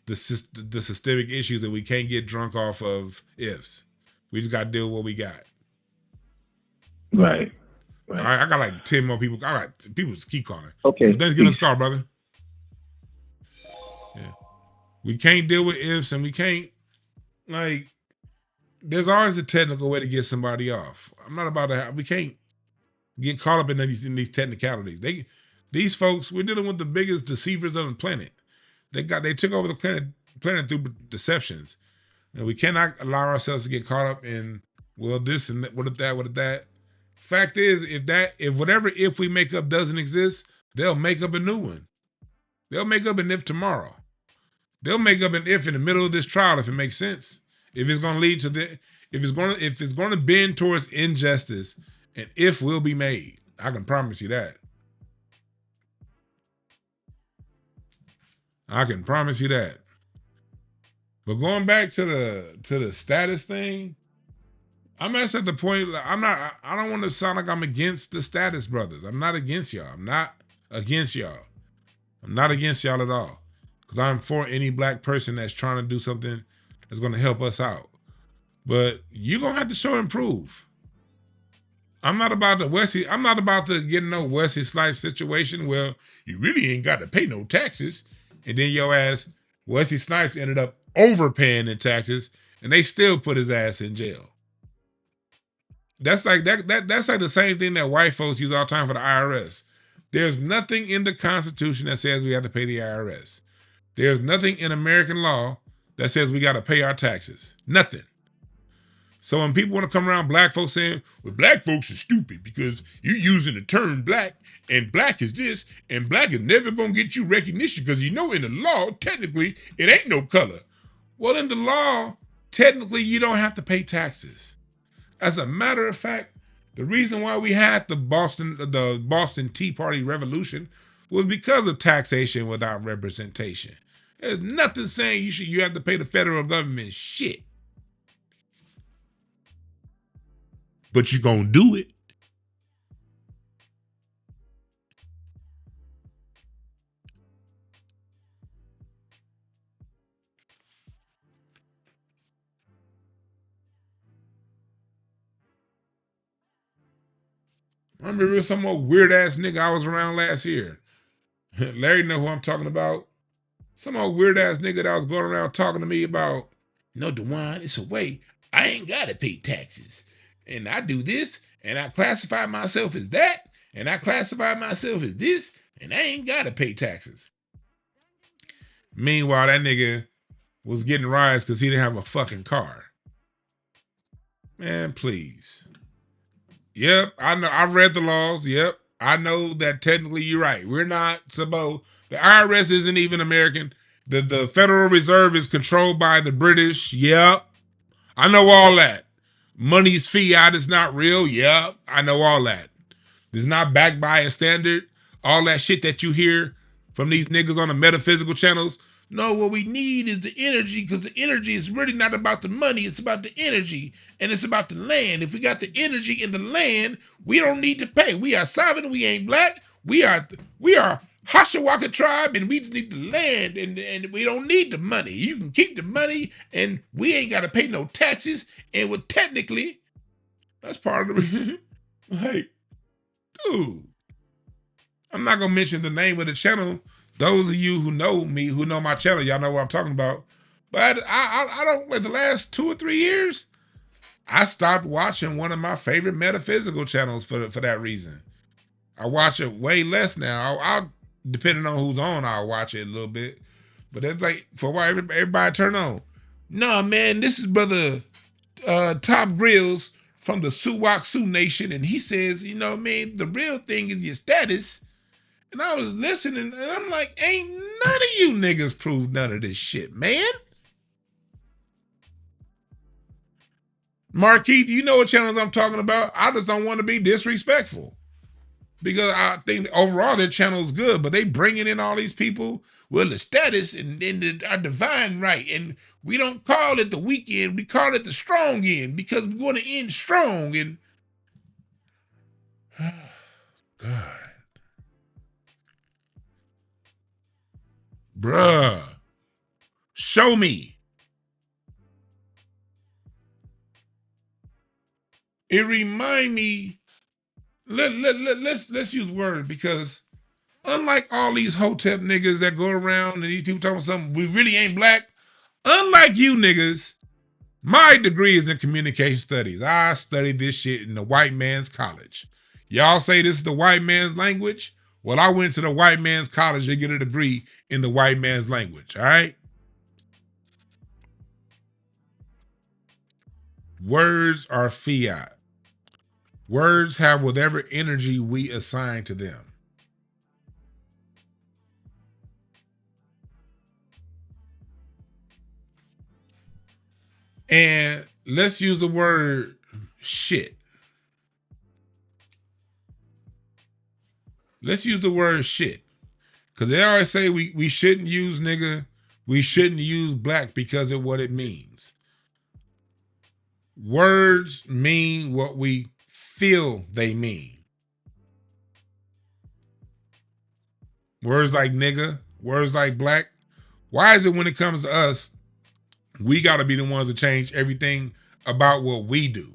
the systemic issues, and we can't get drunk off of ifs. We just got to deal with what we got. Right. All right, I got like 10 more people. All right, people just keep calling. Okay. Thanks for giving us a call, brother. Yeah. We can't deal with ifs, and we can't, there's always a technical way to get somebody off. I'm not about to we can't get caught up in these technicalities. These folks, we're dealing with the biggest deceivers on the planet. They took over the planet through deceptions. And we cannot allow ourselves to get caught up in, well, this and that, what if that. Fact is, if we make up doesn't exist, they'll make up a new one. They'll make up an if tomorrow. They'll make up an if in the middle of this trial if it makes sense. If it's going to lead to if it's going to bend towards injustice, an if will be made. I can promise you that. I can promise you that. But going back to the status thing, I'm actually at the point, I don't want to sound like I'm against the status brothers. I'm not against y'all. I'm not against y'all. I'm not against y'all at all. Because I'm for any black person that's trying to do something that's going to help us out. But you're going to have to show and prove. I'm not about to get no Wesley Snipes situation where you really ain't got to pay no taxes. And then your ass, Wesley Snipes, ended up overpaying in taxes, and they still put his ass in jail. That's like that's like the same thing that white folks use all the time for the IRS. There's nothing in the Constitution that says we have to pay the IRS. There's nothing in American law that says we got to pay our taxes. Nothing. So when people want to come around black folks saying, well, black folks are stupid because you're using the term black, and black is this, and black is never going to get you recognition because in the law, technically, it ain't no color. Well, in the law, technically, you don't have to pay taxes. As a matter of fact, the reason why we had the Boston Tea Party Revolution was because of taxation without representation. There's nothing saying you have to pay the federal government shit. But you're going to do it. I remember some old weird ass nigga I was around last year. Larry know who I'm talking about. Some old weird ass nigga that was going around talking to me about, no, DeJuan, it's a way. I ain't got to pay taxes. And I do this, and I classify myself as that, and I classify myself as this, and I ain't got to pay taxes. Meanwhile, that nigga was getting rides because he didn't have a fucking car. Man, please. Yep, I know. I've read the laws. Yep, I know that technically you're right. We're not supposed. The IRS isn't even American. The Federal Reserve is controlled by the British. Yep, I know all that. Money's fiat is not real. Yep, I know all that. It's not backed by a standard. All that shit that you hear from these niggas on the metaphysical channels. No, what we need is the energy, because the energy is really not about the money. It's about the energy, and it's about the land. If we got the energy in the land, we don't need to pay. We are sovereign. We ain't black. We are Hashawaka tribe, and we just need the land, and we don't need the money. You can keep the money, and we ain't got to pay no taxes. And well, technically, that's part of the hey, dude. I'm not gonna mention the name of the channel. Those of you who know me, who know my channel, y'all know what I'm talking about. But I don't, like the last 2 or 3 years, I stopped watching one of my favorite metaphysical channels for that reason. I watch it way less now. I'll depending on who's on, I'll watch it a little bit. But it's like, for a while, everybody turn on. No, man, this is brother Top Grills from the Suwak Sioux Nation, and he says, you know, man, the real thing is your status. And I was listening, and I'm like, ain't none of you niggas proved none of this shit, man. Marquis, do you know what channels I'm talking about? I just don't want to be disrespectful. Because I think overall their channel is good, but they bringing in all these people. Well, the status and our divine right. And we don't call it the weekend, we call it the strong end because we want to end strong. And God. Bruh. Show me. It remind me, let's use word, because unlike all these hotep niggas that go around and these people talking something, we really ain't black. Unlike you niggas, my degree is in communication studies. I studied this shit in the white man's college. Y'all say this is the white man's language? Well, I went to the white man's college to get a degree in the white man's language, all right? Words are fiat. Words have whatever energy we assign to them. And let's use the word shit. Let's use the word shit. Because they always say we shouldn't use nigga, we shouldn't use black because of what it means. Words mean what we feel they mean. Words like nigga, words like black. Why is it when it comes to us, we got to be the ones to change everything about what we do?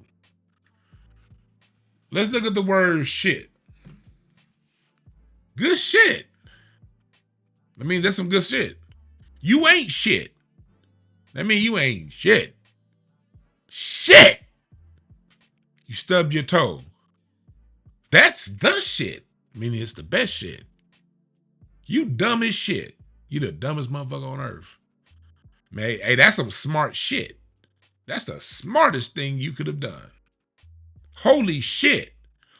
Let's look at the word shit. Good shit. I mean, that's some good shit. You ain't shit. That means you ain't shit. Shit. You stubbed your toe. That's the shit. Meaning it's the best shit. You dumb as shit. You the dumbest motherfucker on earth. Man, hey, that's some smart shit. That's the smartest thing you could have done. Holy shit.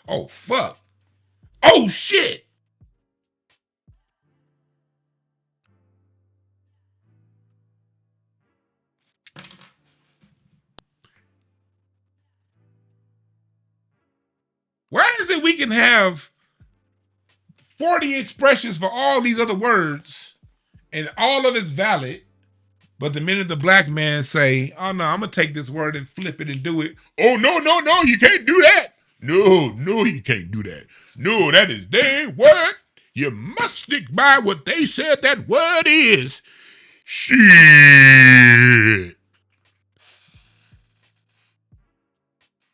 Oh, fuck. Oh, shit. Why is it we can have 40 expressions for all these other words and all of it's valid, but the minute the black man say, oh no, I'm going to take this word and flip it and do it. Oh, no, you can't do that. No, you can't do that. No, that is their word. You must stick by what they said that word is. Shit.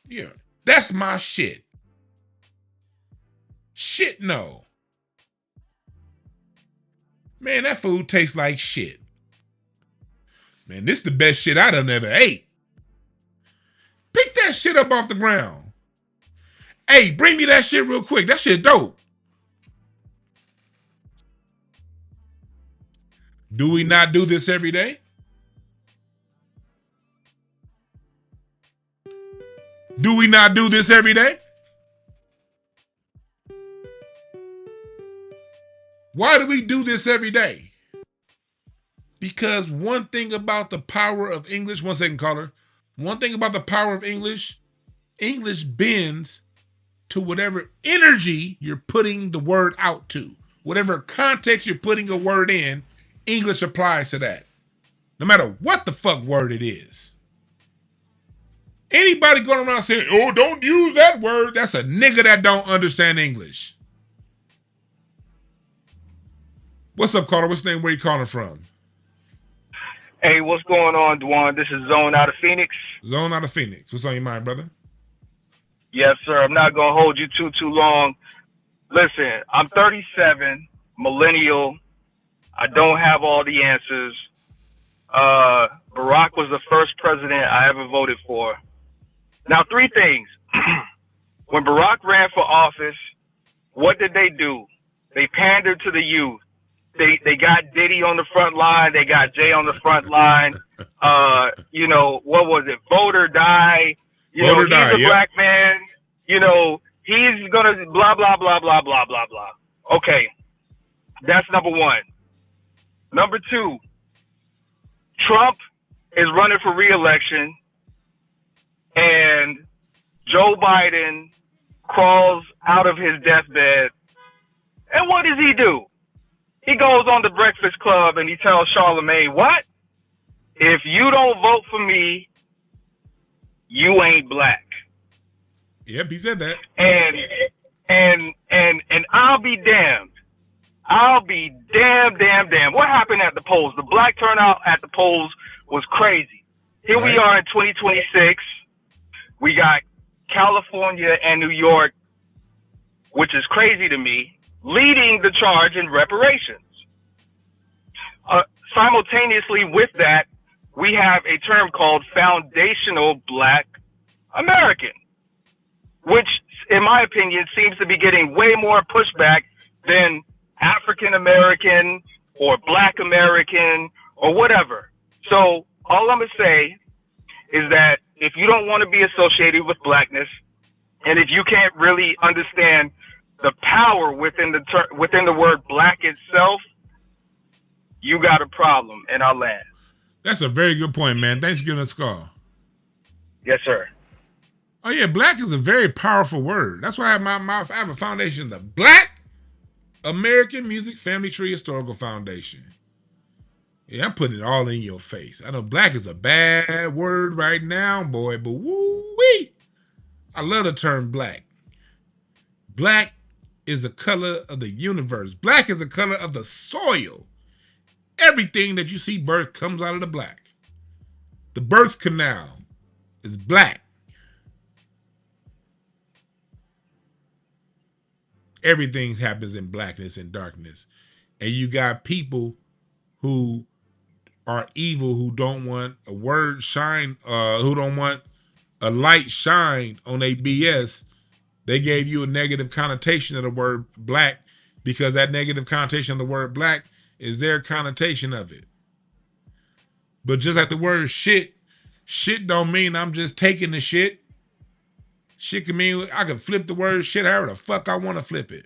Yeah, that's my shit. Shit, no. Man, that food tastes like shit. Man, this the best shit I done ever ate. Pick that shit up off the ground. Hey, bring me that shit real quick. That shit dope. Do we not do this every day? Do we not do this every day? Why do we do this every day? Because one thing about the power of English, one second, caller. One thing about the power of English, English bends to whatever energy you're putting the word out to. Whatever context you're putting a word in, English applies to that. No matter what the fuck word it is. Anybody going around saying, oh, don't use that word, that's a nigga that don't understand English. What's up, caller? What's the name? Where you calling from? Hey, what's going on, Dwan? This is Zone out of Phoenix. Zone out of Phoenix. What's on your mind, brother? Yes, sir. I'm not going to hold you too long. Listen, I'm 37, millennial. I don't have all the answers. voted for. Now, three things. When Barack ran for office, what did they do? They pandered to the youth. They got Diddy on the front line. They got Jay on the front line. You know, what was it? Vote or die. You know, he's a black man. You know, he's going to blah, blah, blah, blah, blah, blah, blah. Okay. That's number one. Number two, Trump is running for re-election, and Joe Biden crawls out of his deathbed. And what does he do? He goes on the Breakfast Club and he tells Charlemagne, what? If you don't vote for me, you ain't black. Yep, he said that. And I'll be damned. I'll be damned. What happened at the polls? The black turnout at the polls was crazy. Here we are in 2026. We got California and New York, which is crazy to me, leading the charge in reparations. Simultaneously with that, we have a term called foundational black American, which, in my opinion, seems to be getting way more pushback than African American or Black American or whatever. So all I'm going to say is that if you don't want to be associated with blackness, and if you can't really understand the power within the word black itself, you got a problem in our land. That's a very good point, man. Thanks for giving us a call. Yes, sir. Oh yeah, black is a very powerful word. That's why I have a foundation, the Black American Music Family Tree Historical Foundation. Yeah, I'm putting it all in your face. I know black is a bad word right now, boy, but woo-wee. I love the term black. Black is the color of the universe. Black is the color of the soil. Everything that you see birth comes out of the black. The birth canal is black. Everything happens in blackness and darkness. And you got people who are evil, who don't want a word shine, who don't want a light shine on their BS. They gave you a negative connotation of the word black because that negative connotation of the word black is their connotation of it. But just like the word shit don't mean I'm just taking the shit. Shit can mean I can flip the word shit however the fuck I want to flip it.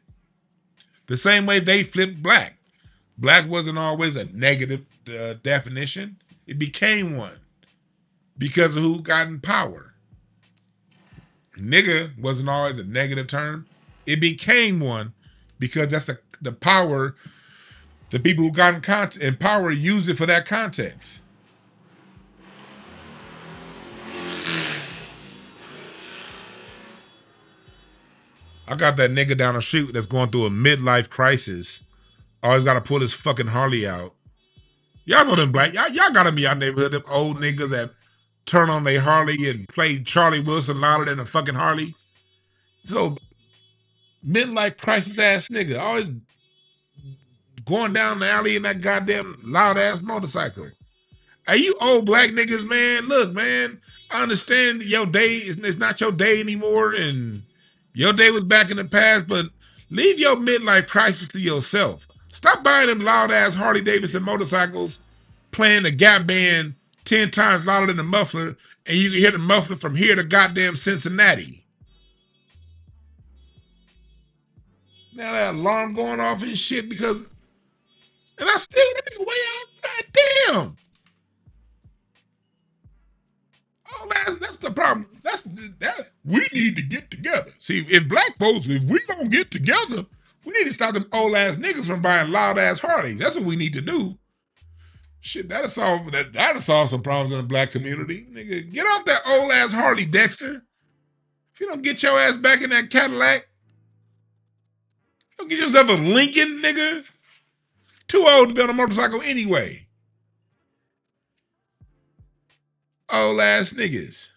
The same way they flipped black. Black wasn't always a negative definition. It became one because of who got in power. Nigga wasn't always a negative term. It became one because that's the power. The people who got in power used it for that context. I got that nigga down the street that's going through a midlife crisis. Always got to pull his fucking Harley out. Y'all know them black. Y'all got to be our neighborhood. Them old niggas that turn on their Harley and play Charlie Wilson louder than a fucking Harley. So, midlife crisis ass nigga. Always going down the alley in that goddamn loud ass motorcycle. Hey, you old black niggas, man. Look, man. I understand your day it's not your day anymore, and your day was back in the past, but leave your midlife crisis to yourself. Stop buying them loud-ass Harley-Davidson motorcycles, playing the Gap Band 10 times louder than the muffler, and you can hear the muffler from here to goddamn Cincinnati. Now that alarm going off and shit because... And I still that nigga way out. Goddamn. Oh, that's the problem. That we need to get together. See, if black folks, if we don't get together, we need to stop them old ass niggas from buying loud ass Harleys. That's what we need to do. Shit, that'll solve some problems in the black community. Nigga, get off that old ass Harley, Dexter. If you don't get your ass back in that Cadillac, don't get yourself a Lincoln, nigga. Too old to be on a motorcycle anyway. Old ass niggas.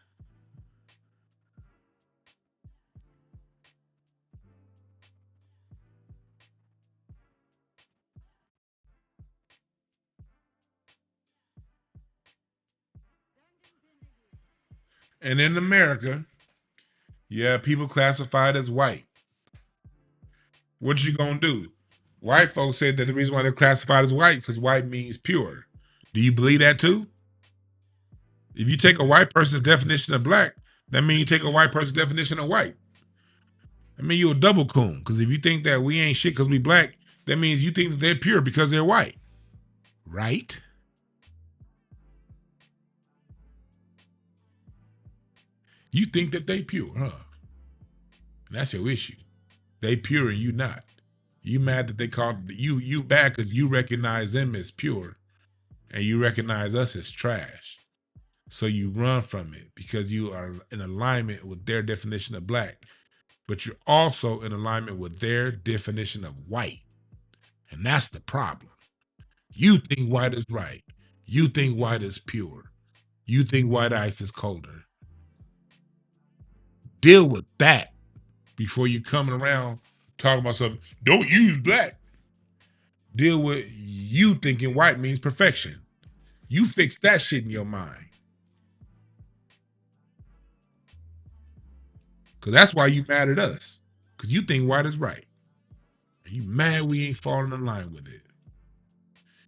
And in America, you have people classified as white. What you gonna do? White folks said that the reason why they're classified as white because white means pure. Do you believe that too? If you take a white person's definition of black, that means you take a white person's definition of white. I mean, you're a double coon, because if you think that we ain't shit because we black, that means you think that they're pure because they're white. Right? You think that they pure, huh? That's your issue. They pure and you not. You mad that they called you bad because you recognize them as pure and you recognize us as trash. So you run from it because you are in alignment with their definition of black, but you're also in alignment with their definition of white. And that's the problem. You think white is right. You think white is pure. You think white ice is colder. Deal with that before you coming around talking about something. Don't use black. Deal with you thinking white means perfection. You fix that shit in your mind. Because that's why you mad at us. Because you think white is right. And you mad we ain't falling in line with it.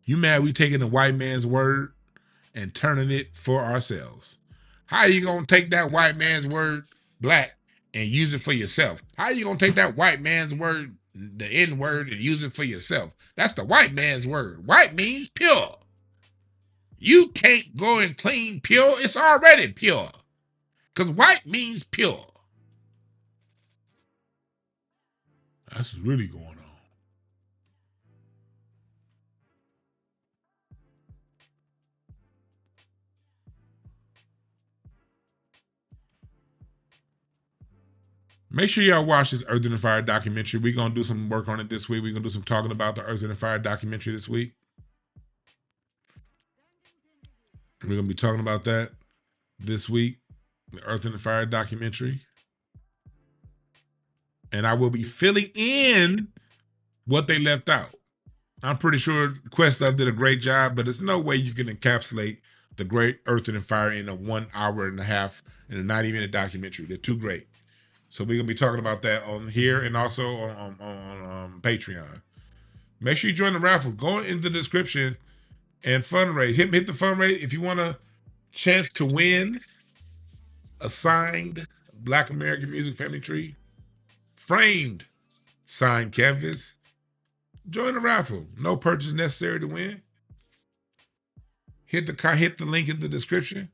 You mad we taking the white man's word and turning it for ourselves. How you going to take that white man's word, black, and use it for yourself? How you going to take that white man's word, the N word, and use it for yourself? That's the white man's word. White means pure. You can't go and clean pure. It's already pure. Because white means pure. That's what's really going on. Make sure y'all watch this Earth and the Fire documentary. We're going to do some work on it this week. We're going to do some talking about the Earth and the Fire documentary this week. We're going to be talking about that this week, the Earth and the Fire documentary. And I will be filling in what they left out. I'm pretty sure Questlove did a great job, but there's no way you can encapsulate the great Earth and the Fire in a 1 hour and a half in a 90-minute documentary. They're too great. So we're going to be talking about that on here and also on Patreon. Make sure you join the raffle. Go into the description and fundraise. Hit the fundraise if you want a chance to win a signed Black American Music Family Tree, framed signed canvas. Join the raffle. No purchase necessary to win. Hit the link in the description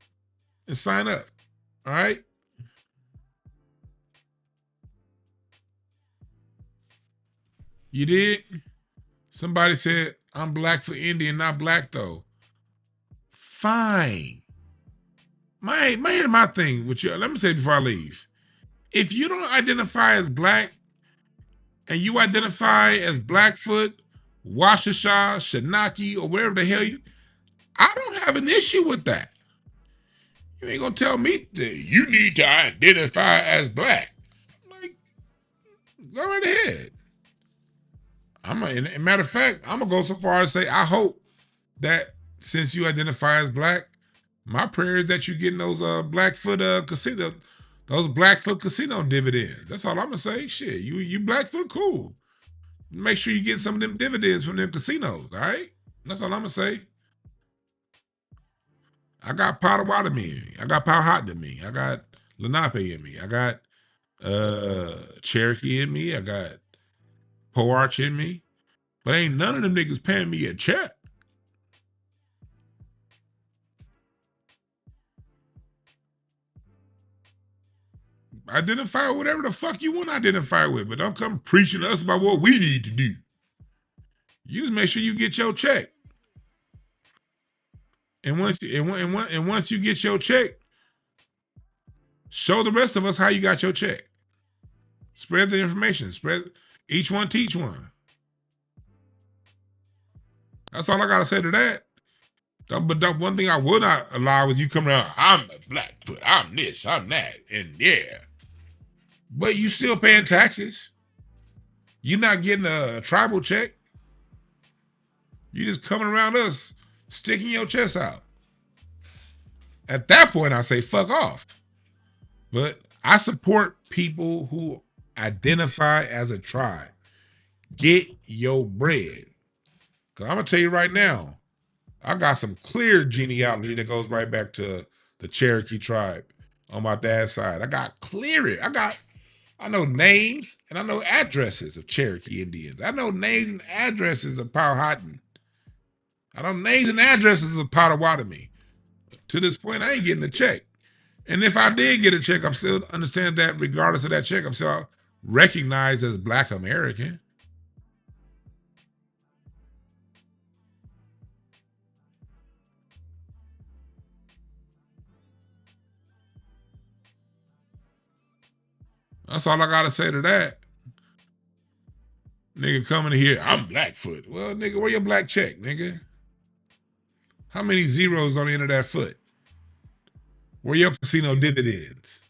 and sign up. All right? You did? Somebody said, I'm black for Indian, not black though. Fine. My thing with you, let me say before I leave. If you don't identify as black and you identify as Blackfoot, Washasha, Shanaki, or wherever the hell I don't have an issue with that. You ain't gonna tell me that you need to identify as black. I'm like, go right ahead. Matter of fact, I'm gonna go so far as to say I hope that since you identify as black, my prayer is that you're getting those Blackfoot casino, those Blackfoot casino dividends. That's all I'm gonna say. Shit, you Blackfoot, cool. Make sure you get some of them dividends from them casinos. All right, that's all I'm gonna say. I got Potawatomi in me. I got Powhatan in me. I got Lenape in me. I got Cherokee in me. I got Poarch in me. But ain't none of them niggas paying me a check. Identify whatever the fuck you want to identify with, but don't come preaching to us about what we need to do. You just make sure you get your check. And once you get your check, show the rest of us how you got your check. Spread the information. Spread each one teach one. That's all I gotta say to that. But one thing I would not allow is you come around, I'm a Blackfoot, I'm this, I'm that, and yeah. But you still paying taxes. You're not getting a tribal check. You just coming around us, sticking your chest out. At that point, I say, fuck off. But I support people who identify as a tribe. Get your bread. Because I'm going to tell you right now, I got some clear genealogy that goes right back to the Cherokee tribe on my dad's side. I know names and I know addresses of Cherokee Indians. I know names and addresses of Powhatan. I know names and addresses of Potawatomi. To this point, I ain't getting a check. And if I did get a check, I'm still understand that regardless of that check, I'm still recognized as Black American. That's all I gotta say to that. Nigga coming here, I'm Blackfoot. Well, nigga, where your black check, nigga? How many zeros on the end of that foot? Where your casino dividends?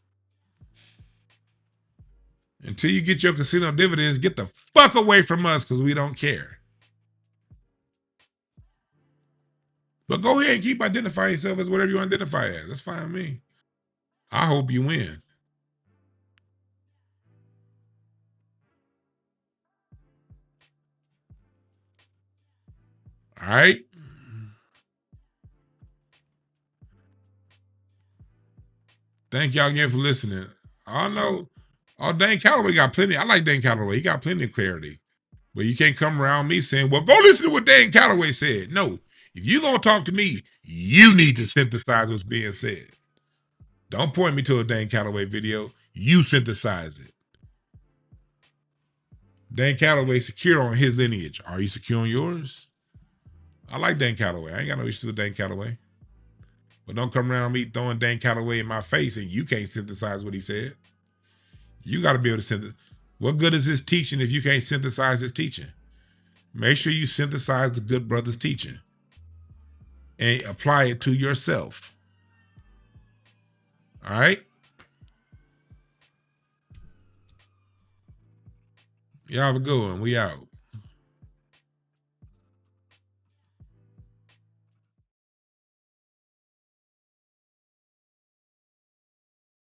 Until you get your casino dividends, get the fuck away from us because we don't care. But go ahead and keep identifying yourself as whatever you identify as. That's fine with me. I hope you win. All right? Thank y'all again for listening. I know. Oh, Dane Calloway got plenty. I like Dane Calloway. He got plenty of clarity. But you can't come around me saying, well, go listen to what Dane Calloway said. No. If you're going to talk to me, you need to synthesize what's being said. Don't point me to a Dane Calloway video. You synthesize it. Dane Calloway secure on his lineage. Are you secure on yours? I like Dane Calloway. I ain't got no issue with Dane Calloway. But don't come around me throwing Dane Calloway in my face and you can't synthesize what he said. You got to be able to synthesize. What good is his teaching if you can't synthesize his teaching? Make sure you synthesize the good brother's teaching and apply it to yourself. All right? Y'all have a good one. We out.